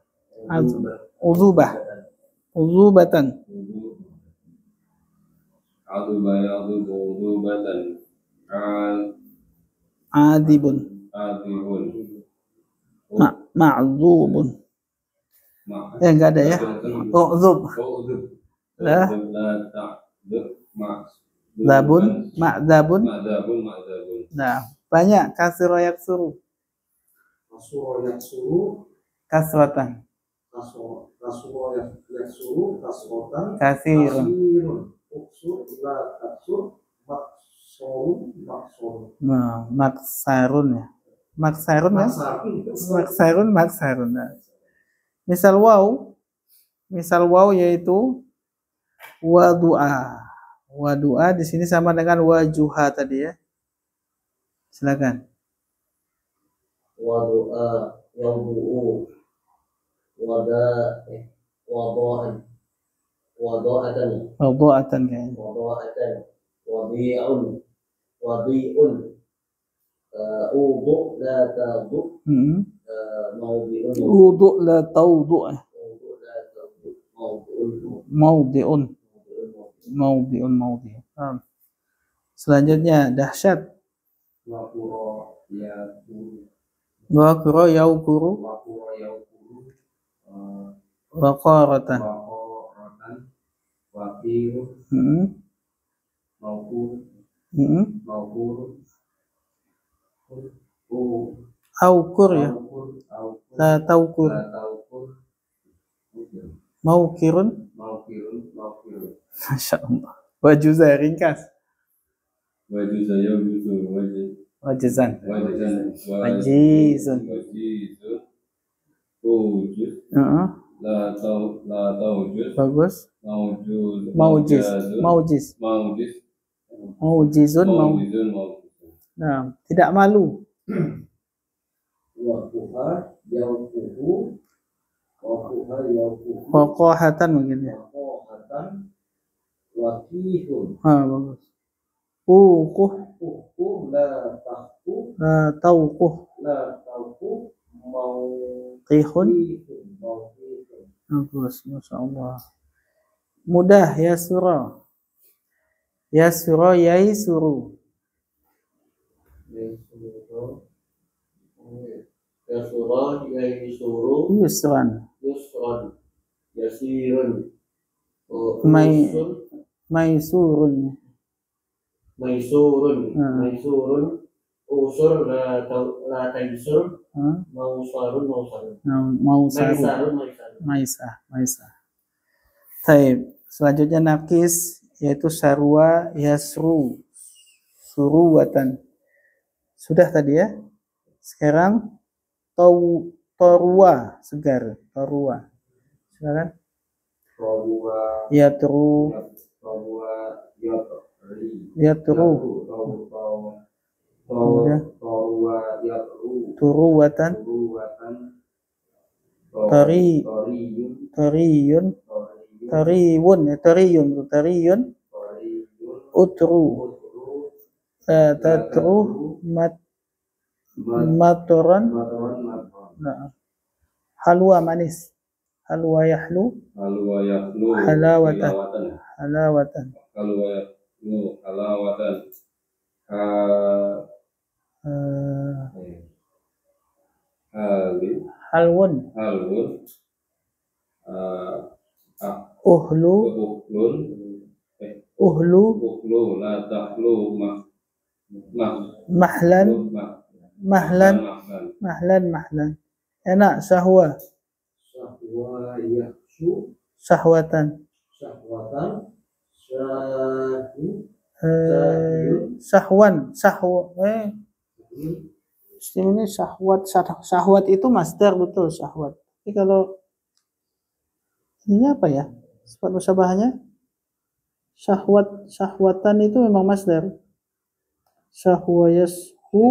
Uzubah. Uzubatan. Aduba ya dubu udubatan. Adibun. Adibun. Ma'zubun. Enggak ada ya. Uzub. Lah. Zabun, ma'zabun. Nah, banyak kasro yaksuru. Kasuro yaksuru. Kasratan. Kasuro yaksuru. Kasrotan. Kasirun. Uksur. La taksur. Maksurun. Nah, maksarun ya. Maksarun ya. Maksarun. Nah. Misal waw yaitu wadu'a. Wadu'a di sini sama dengan wajuha tadi ya. Silakan. Wadu'a yawdu'u. Wada'an. Wada'atan kayaknya. Wada'atan. Wadi'un. Udu la ta'du. Mawdi'un. Wudu la tawdu. Mawdi'un. Selanjutnya dahsyat. Waqura yaquru. Waqura yaukuru. Waqura yaquru. Waqaratan. Waqaratan. Waqiru. Maukur. Maukur. Aukur ya. La taukur. Maukirun. Masya Allah. Waju saya ringkas. Wajib saya butuh Wajizan. wajizun. Wajizun. Wujud. La taujud. Bagus. Maujud. Maujizun. Maujizun. Nah, tidak malu. Waquha yawquhu. Waquha yawquhu. Waqahatan mungkin ya. Waqahatan. Waqihun. Bagus. Uquh. Uquh la tahquh. La tauquh. La tahquh. Qihun. Mawqihun. Bagus, Masya Allah. Mudah ya surah. Ya surah yai suruh. Yasura yaisuru. Yusran. Yusran. Yasirun. Maisurun. Maisurun. Usur la taisur. Mausarun. Mausarun. Maisah. Taib. Selanjutnya nakis yaitu sarwa yasru. Suruwatan. Sudah tadi ya. Sekarang torwa segar. Torwa. Silakan. Yatru. Turuwatan. Tariyun. Utru. Tatru. Matoran. Halwa manis. Halwa yahlu. Halawatan. Halwun. Uhlu, Uhlun. uhlu, Uhlu la tahlu mahlan, mahlan, mahlan, mahlan. Enak, syahwa, Syahwa yahsu syahwatan. syahwatan syahwin Syahwan, ini syahwat itu masdar betul syahwat. Tapi kalau ini apa ya? Sifat musyabahahnya? Syahwatan itu memang masdar. Syahwa yashu,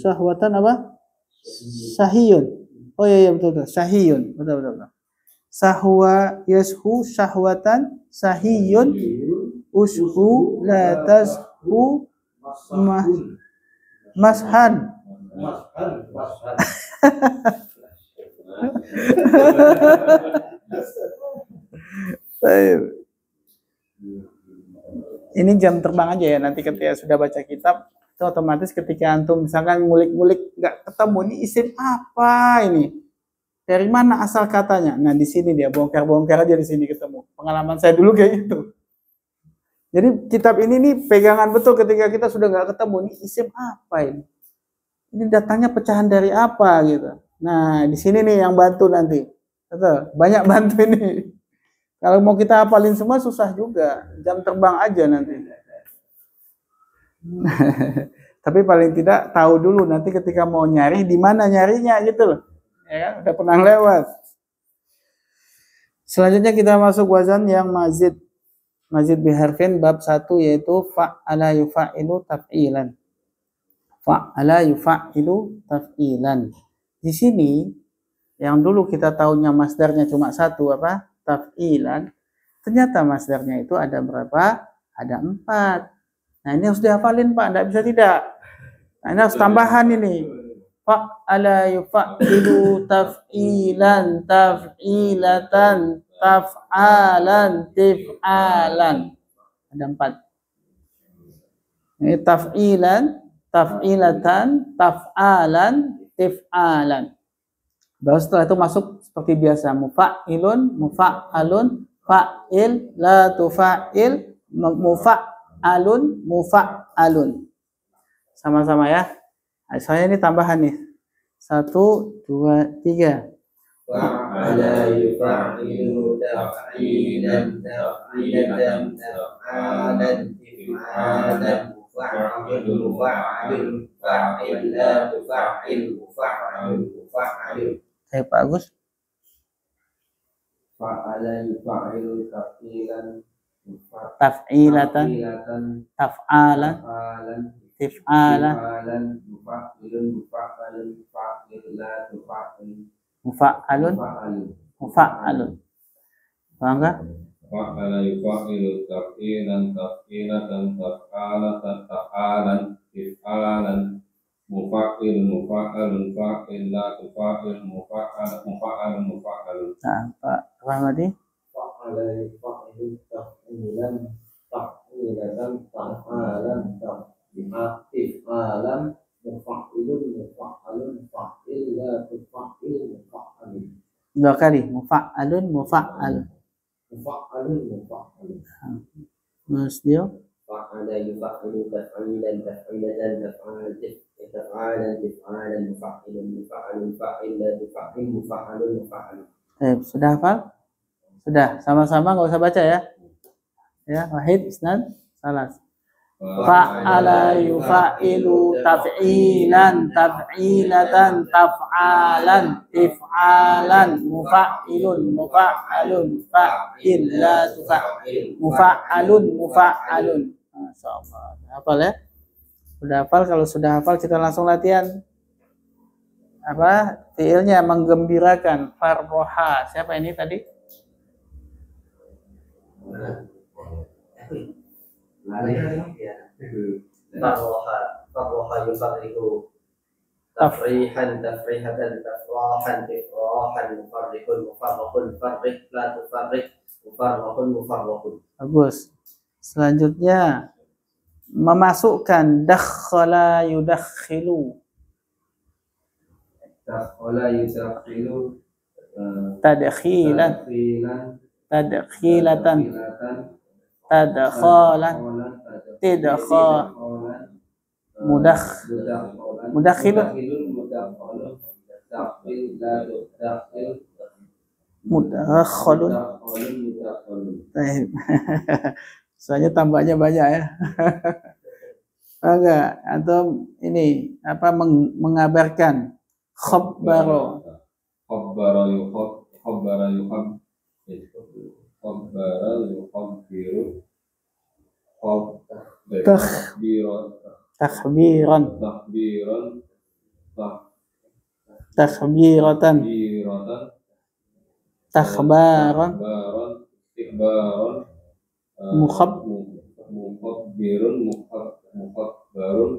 syahwatan apa? Sahiyun. Oh iya betul. Sahiyun. Betul. Sahwa yashu syahwatan sahiyun ushu la tashu mashan. Ini jam terbang aja ya, nanti ketika sudah baca kitab itu otomatis ketika antum misalkan ngulik-ngulik nggak ketemu ini isim apa ini, dari mana asal katanya, nah di sini dia bongkar-bongkar aja, di sini ketemu. Pengalaman saya dulu kayak gitu. Jadi kitab ini nih pegangan betul ketika kita sudah nggak ketemu ini isim apa ini datangnya pecahan dari apa gitu. Nah di sini nih yang bantu nanti, betul banyak bantu ini. Kalau mau kita hafalin semua susah juga, jam terbang aja nanti. Tapi paling tidak tahu dulu nanti ketika mau nyari di mana nyarinya gitu loh. Ya, udah pernah lewat. Selanjutnya kita masuk wazan yang mazid. Mazid biharfin bab 1 yaitu fa'ala yufa'ilu taf'ilan. Fa'ala yufa'ilu taf'ilan. Di sini yang dulu kita tahunya masdarnya cuma satu apa? Taf'ilan. Ternyata masdarnya itu ada berapa? Ada 4. Nah ini harus dihafalin Pak, tidak bisa tidak. Nah ini harus tambahan ini. Fa'ala yufa'ilu taf'ilan, taf'ilatan, taf'alan, tif'alan. Ada 4. Ini taf'ilan, taf'ilatan, taf'alan, tif'alan. Baru setelah itu masuk seperti biasa, mufa'ilun, mufa'alun, fa'il, la tufa'il, mufa'alun, mufa'alun. Sama-sama ya. Nah, saya ini tambahan nih. 1, 2, 3. Fa'ala yufa'ilu taf'ilan, taf'ilatan, taf'alan, tif'alan, mufa'ilun, mufa'alun, fa'il, la tufa'il, mufa'alun, mufa'alun. Pak Agus. Fa'ala yufa'ilu taf'ilan Taf'ilatan, taf'alan, fa'alan tif'alan, mufa'ilun mufa'alun fa'il la tufa'il mufa'alun, fa'alun mufa'alun. Paham nggak? Fa'ala yufa'ilu taf'ilan, taf'ilatan, taf'alatan, taf'alan, tif'alan, mufa'il, mufa'alun, fa'il, la tufa'il, mufa'alun, mufa'alun. Nah, Pak Rahmadi. Fa'ala yufa'ilu taf'ilan, taf'ilatan, taf'alan, tif'alan, mufa'ilun, mufa'alun, fa'il, la tufa'il, mufa'alun. 2 kali, mufa'alun, mufa'alun. Mufa'alun, mufa'alun. Mas dia. Fa'ala yufa'ilu taf'ilan, taf'ilatan, taf'alan, tif'alan, mufa'ilun, mufa'alun, fa'il, la tufa'il, mufa'alun, mufa'alun. Sudah hafal? Sudah, sama-sama nggak usah baca ya. Ya, wahid, isnan, salas. Fa'ala yufa'ilu taf'ilan, taf'ilatan, taf'alan, tif'alan, mufa'ilun, mufa'alun, fa'il, la tufa'il, mufa'alun, mufa'alun. Masyaallah. Hafal ya? Sudah hafal? Kalau sudah hafal kita langsung latihan. Apa? Fi'ilnya menggembirakan, farroha. Siapa ini tadi? Farroha yufa'ilu tafrihan, tafrihatan, tafrahan, tifrahan, mufarrihun, mufarrahun, farrih, la tufarrih, mufarrahun, mufarrahun. Bagus. Selanjutnya memasukkan dakhala yudakhilu, dakhala yudakhilu tadkhilan, tadkhilan tadkhilatan, tadkhalan, tadkhalan, tidkhal, mudakhilun, mudakhalun, mudakhalun. Soalnya tambahnya banyak ya. Enggak, atau ini apa mengabarkan khabaro. Khabbara yukhab khabbara yukhabbiru Takhbiran, takhbiratan, takhbiratan takhbaran, ikhbaran mukhabbirun mukhabbarun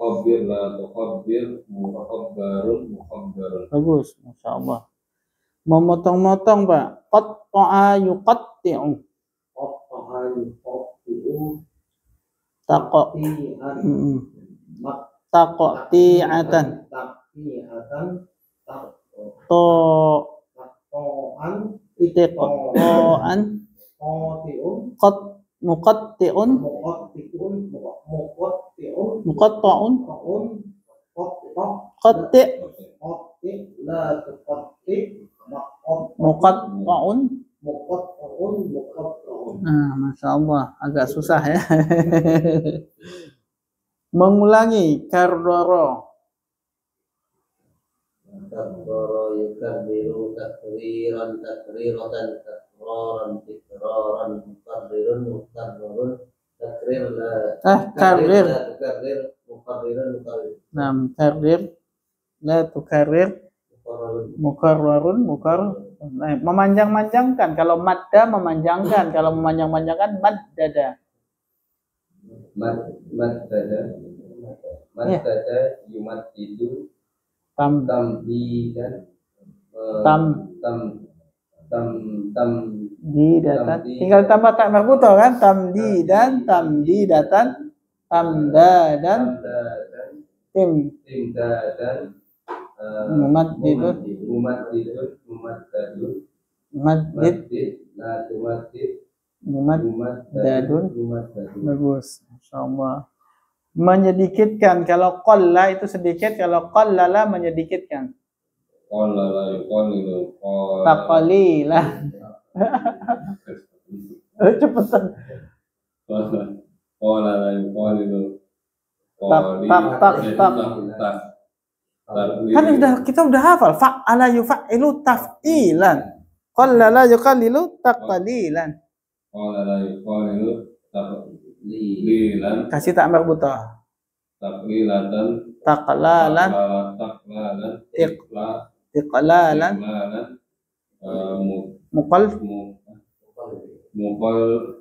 khabbir la tukhabbir mukhabbarun mukhabbarun. bagus, masya Allah. Memotong-motong Pak, qatta'a yuqatti'u, taqa, taqati'atan, to, tiqo'an, qat, muqatti'un, muqatta'un, qatti', muqatta'un. Nah, masya Allah, agak susah ya. Mengulangi kardoro, Takbara yukabbiru takbiran takriratan takraran tikraran mukarrirun mukarrarun takrir la karrir. tukarrir mukarrirun mukarrir Nah, karrir, la tukarrir, mukarrarun, nah, memanjang-manjangkan. Kalau madda memanjangkan, kalau memanjang-manjangkan maddada. Maddada yumaddidu Tam, tamdidan didatan. Tinggal tambah tak marbutoh kan? Tamdidan, tamdidatan, tamdadan, timdadan mumaddidun, mumaddidun maddid, la tumaddid mumaddadun. mumaddadun. Bagus, masya Allah. Menyedikitkan, kalau qalla itu sedikit, kalau qallala menyedikitkan. Qala la yuqallilu Taqalilah. Cepetan. Qala la yuqallilu Kan kita udah hafal fa'ala yuf'ilu taf'ilan. Qallala yuqallilu taqalilan. Qala la yuqallilu taqlilan Kasih tak marbutah. taqlilatan Taqlalan, taqlalan tiqlalan, muqal,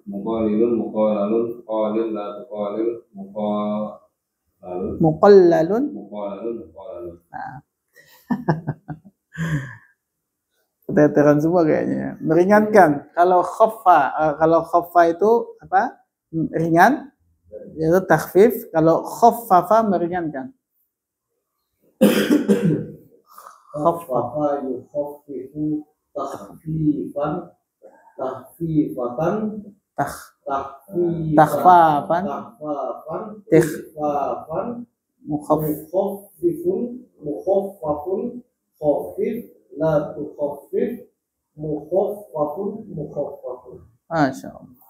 muqallilun muqallalun qalil la tuqallil muqallalun. muqallalun. Keteteran semua kayaknya. Meringankan. Kalau khaffa itu apa? Ringan. Itu takhfif. Kalau khaffafa meringankan. khaffafa yukhaffifu takhfifan takhfifatan Takhfafan, ikhfafan mukhaffifun khaffif la tukhaffif mukhaffafun. Masya Allah.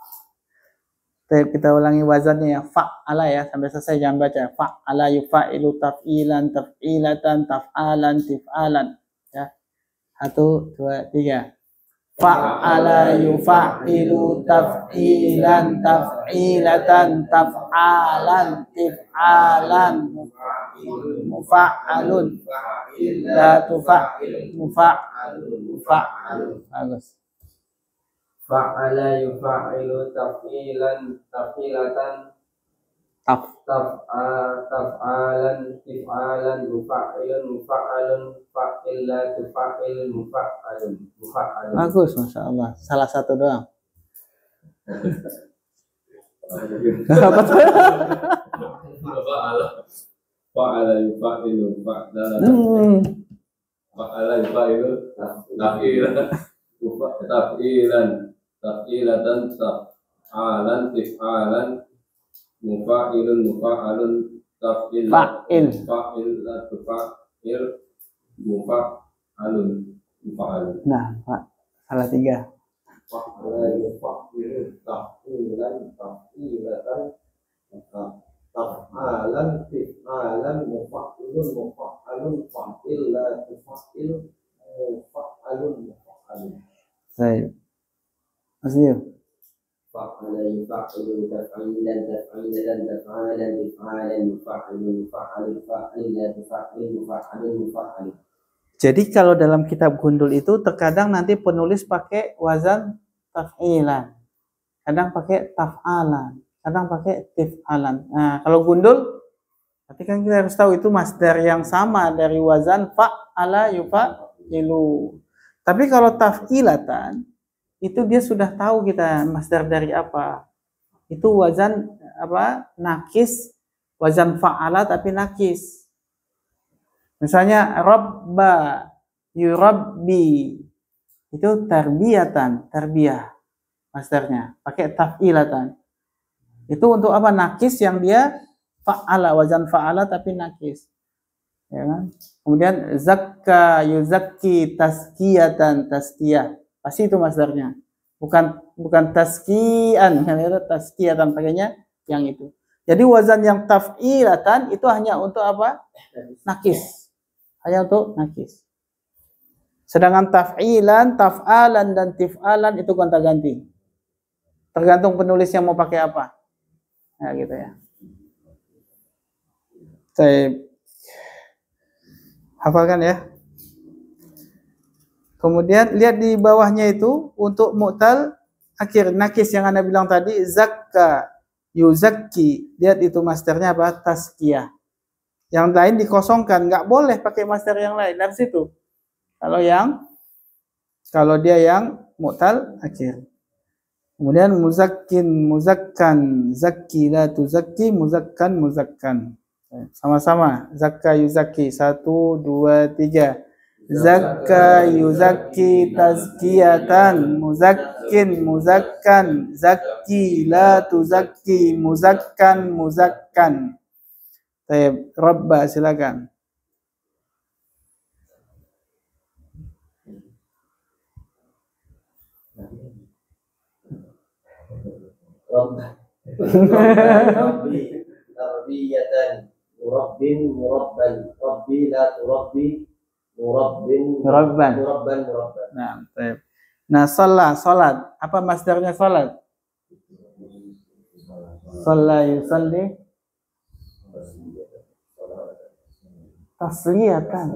Kita ulangi wazannya ya. Fa'ala ya. Sampai selesai jangan baca. Fa'ala yufa'ilu taf'ilan, taf'ilatan, taf'alan, tif'alan. Ya. 1, 2, 3. Fa'ala yufa'ilu taf'ilan, taf'ilatan, taf'alan, tif'alan, mufa'alun, la tufa'il, mufa'alun. Bagus. Fa'ala yufa'ilu taf'ilan taf'ilatan taf'alan tif'alan mufa'ilun mufa'alun fa'illa tufa'il mufa'alun. Bagus, masya Allah. Salah satu doang. Fa'ala yufa'ilu taf'ilan taf'ilan taf'ilatan taf'alan tif'alan mufa'ilun mufa'alun taf'il Fa'il. fa'ilatu fa'il mufa'alun mufa'alun Nah, Pak, salah 3. Fa'ala yufa'ilu taf'ilan taf'ilatan taf'alan tif'alan mufa'ilun mufa'alun fa'il la tufa'il mufa'alun mufa'alun. Baik. Masih. Fa'ala yufa'ilu taf'ilan taf'ilatan taf'alan tif'alan mufa'ilun mufa'alun fa'il la tufa'il mufa'alun mufa'alun. Jadi kalau dalam kitab gundul itu terkadang nanti penulis pakai wazan taf'ilan, kadang pakai taf'alan, kadang pakai tif'alan. Nah, kalau gundul, tapi kan kita harus tahu itu masdar yang sama dari wazan fa'ala yufa'ilu. Tapi kalau taf'ilatan, itu dia sudah tahu kita masdar dari apa. Itu wazan apa? Nakis, wazan fa'ala tapi nakis. Misalnya rabba yurabbi itu tarbiyatan, tarbiyah masdarnya pakai taf'ilatan. Itu untuk apa? Nakis yang dia fa'ala, wazan fa'ala tapi nakis. Ya kan? Kemudian zakka yuzakki taskiyatan, taskiyah. Pasti itu masdarnya. Bukan taskian, taskiyatan pakainya yang itu. Jadi wazan yang taf'ilatan itu hanya untuk apa? Nakis. Hanya untuk nakis. Sedangkan taf'ilan, taf'alan dan tif'alan itu gonta-ganti. Tergantung penulis yang mau pakai apa. Nah, gitu ya. Saya hafalkan ya. Kemudian lihat di bawahnya itu untuk mu'tal akhir nakis yang Anda bilang tadi zakka yuzakki. Lihat itu masdarnya apa? Taskiyah. Yang lain dikosongkan, nggak boleh pakai masdar yang lain dari situ. Kalau dia yang mu'tal akhir. Kemudian muzakkin, muzakkan, zakki la tuzakki, muzakkan, muzakkan. Sama-sama, zakka yuzakki. 1, 2, 3. Zakka yuzakki tazkiyatan, muzakkin, muzakkan, zakki la tuzakki, muzakkan, muzakkan. Baik, Rabba silakan. Rabbi tarbiyatan murabbin murabban rabbi la turabbi murabbin Murabban. murabban. Nah, baik. Nah, salat. Apa masdarnya salat? Shalla yusalli tasliyatan.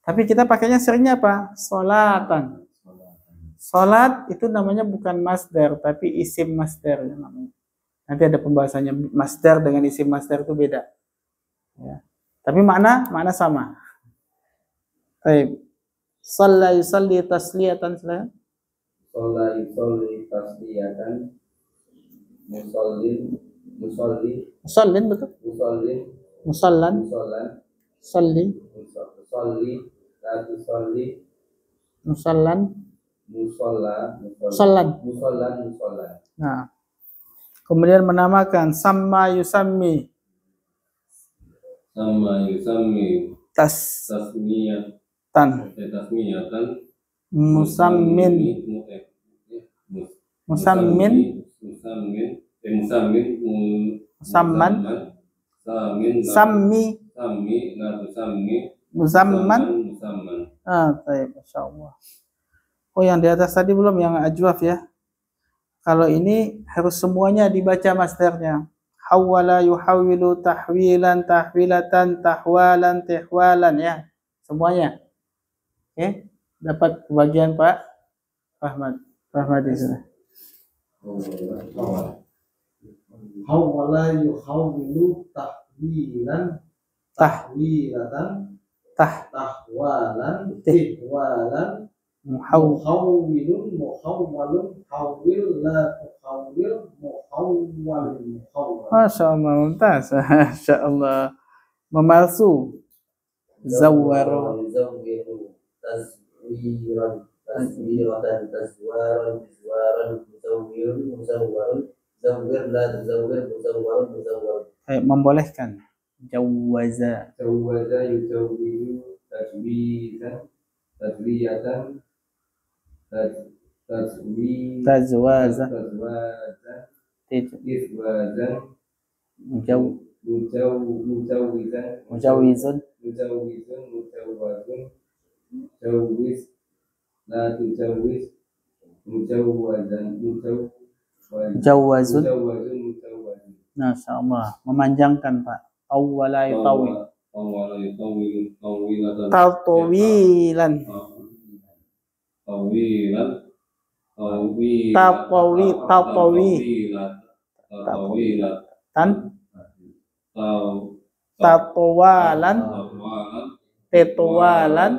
Tapi kita pakainya seringnya apa? Salatan. Salat itu namanya bukan masdar, tapi isim masdar namanya. Nanti ada pembahasannya, masdar dengan isim masdar itu beda. Ya. Tapi makna sama. Baik. Shalla yusalli tasliyatan. Shalla yusalli tasliyatan Musallin betul? Musallan. Salli. Musallan. Nah. Kemudian menamakan sama yusammi. Tasmiyatan. Musammin. Sammi. Muzamman. Baik, masyaallah. Oh, yang di atas tadi belum, yang ajwaf ya. Kalau ini harus semuanya dibaca masdarnya. Hawwala yuhawwilu tahwilan tahwilatan tahwalan tihwalan ya. Semuanya. Oke, dapat kebagian Pak Rahmadi sudah. Hawwala yuhawwilu tahwilan tahwilatan tahwalan tihwalan muhawwilun muhawwalun hawwil la tuhawwil muhawwalun muhawwal. Masya Allah, mumtaz. Masya Allah. Memalsu. Zawwaru. Zawwiru tazwiran taswiratan taswaran jizwaran musawwirun musawwarun zawwir la tuzawwir musawwarun musawwarun. Membolehkan. Jawaza. Jawaza yujawwizu tajwizan tajwiyatan Tazwaza. Izwazan mujawizan Mujawizun. mujawwazun jawwiz la tujawwiz mujawwazun. Jawazun. Masya Allah. Memanjangkan Pak. Awwala yutawil. Tatawilan. Tan. Tatawalan. Tetwalan.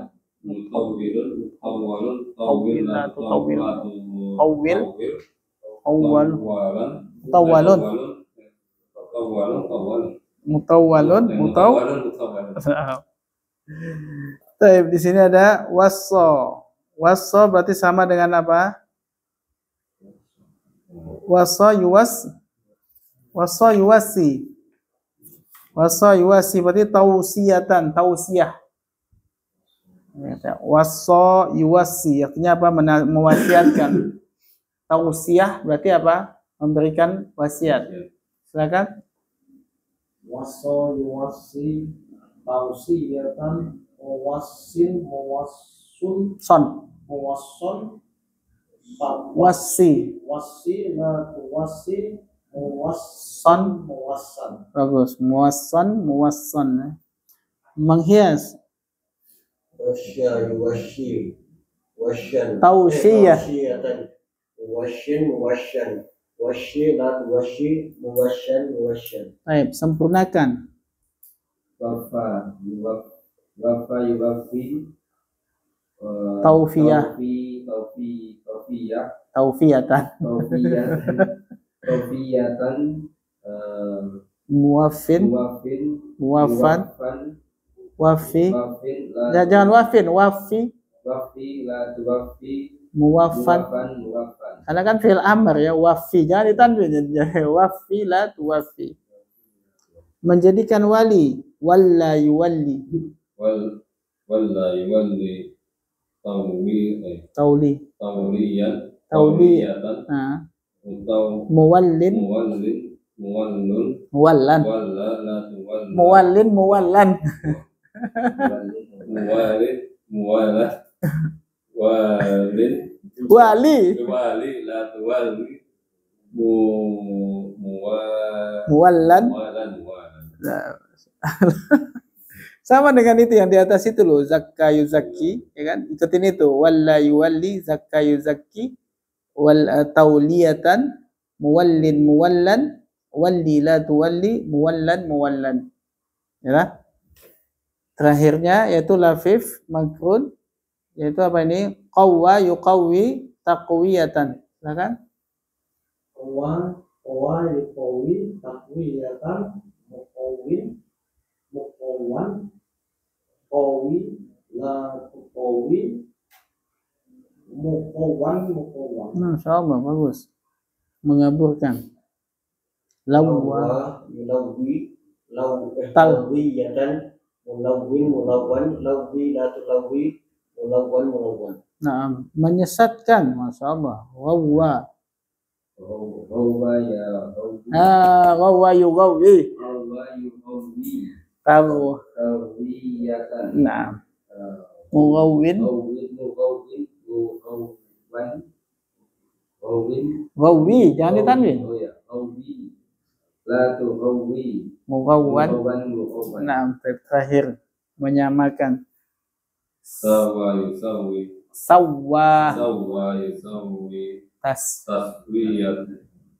Mutawwalun. Baik, di sini ada wasso. Wasso berarti sama dengan apa? Wasso yuwasi. Wasso yuwasi berarti tausiyatan, tausiyah. Wasso yuwasi artinya apa? Mewasiatkan. Tausiyah berarti apa? Memberikan wasiat. Silakan. Wasso yuwasi tausiyatan muwassin muwassun muwasson Wasi. la tuwassi muwassan muwassan. Bagus. Muwassan. Menghias. Wasya yuwasyi wasyan Tausiyah. muwasyin muwasyan wasyi la tuwasyi muwasyan muwasyan. Baik, sempurnakan. Wafa yuwafi Taufiyah. Taufiyatan Muwafin. Muwafan. Wafi. la Jangan wafin. Wafi. la tuwafi Muwafan. Karena kan fi'il amr ya. Wafi. Jangan ditanwin. Wafi la tuwafi. Menjadikan wali. Walla yuwalli. Walla yuwalli tauliyatan Nah. atau Muwallin. Muwallan. Muwallan. Muwallan la tuwalli Muwallan. Sama dengan itu yang di atas itu loh, zakka yuzakki, ya kan? Ikutin itu, walla yuwalli, zakka yuzakki, wal tauliyatan, muwallin muwallan, walli la tuwalli, muwallan muwallan. Ya. Terakhirnya yaitu lafif makrun, yaitu apa ini? Qawwa yuqawwi taqwiyatan. Silakan. Qawwa yuqawwi taqwiyatan muqawwin muqawwan qawi la tuqawwi muqawwan. Masya Allah, bagus. Mengaburkan. Lawwa yulawwi tawwiyatan mulawwin mulawwan lawwi la tulawwi mulawwan mulawwan. Nah, menyesatkan. Masya Allah. Wawwa. Wawwa yuqawwi. Tahu. Nah. Muwawwin. Wawwi, jangan ditanwin. La tuqawwi Muwawwan. Nah, terakhir menyamakan. sawa yusawi Sawwa.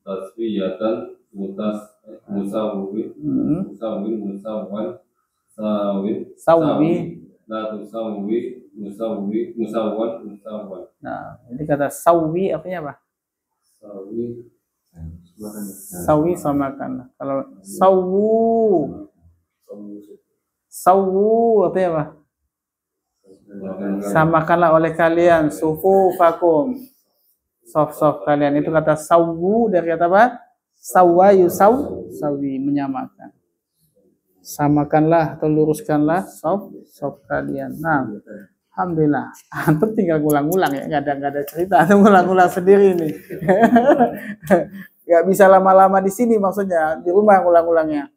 taswiyatan musawwin Sawwi. la tusawwi musawwan. Nah, ini kata sawi artinya apa? Sawi samakan. Kalau sawu artinya apa? Samakanlah oleh kalian sufufakum. Soft kalian itu kata sawu dari kata apa? Sawa sawi menyamakan. Samakanlah atau luruskanlah soft kalian. Nah, alhamdulillah. Antum tinggal ngulang-ngulang ya, nggak ada cerita, antum ngulang-ngulang sendiri nih. Nggak bisa lama-lama di sini maksudnya, di rumah ngulang-ngulangnya.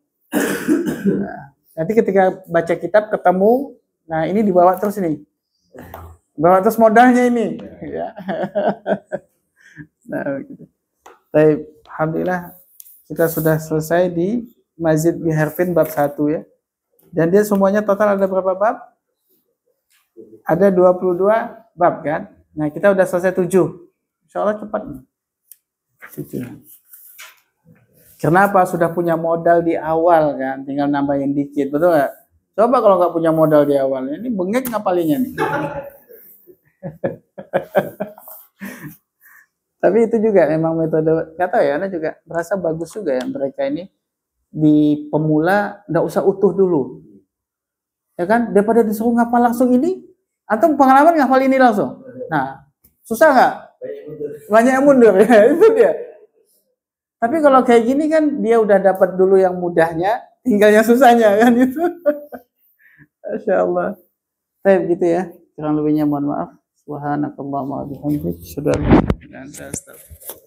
Nah, nanti ketika baca kitab ketemu, nah ini dibawa terus ini. Bawa terus modalnya ini. Ya. Nah, gitu. Baik, alhamdulillah kita sudah selesai di Mazid Biharfin bab 1 ya. Dan dia semuanya total ada berapa bab? Ada 22 bab kan? Nah, kita udah selesai 7. Insyaallah cepat. 7. Kenapa? Sudah punya modal di awal kan, tinggal nambahin dikit, betul nggak? Coba kalau nggak punya modal di awal, ini bengek ngapalinnya nih. Tapi itu juga memang metode, nggak tahu ya, Anda juga merasa bagus juga ya mereka ini di pemula nggak usah utuh dulu, ya kan? Daripada disuruh ngapal langsung ini, atau pengalaman ngapal ini langsung. Nah, susah nggak? Banyak yang mundur ya, itu dia. Tapi kalau kayak gini kan dia udah dapat dulu yang mudahnya, tinggal yang susahnya kan itu. Masya Allah. Baik gitu ya. Kurang lebihnya mohon maaf. Subhanakallahumma wa bihamdika asyhadu an la ilaha illa anta astaghfiruka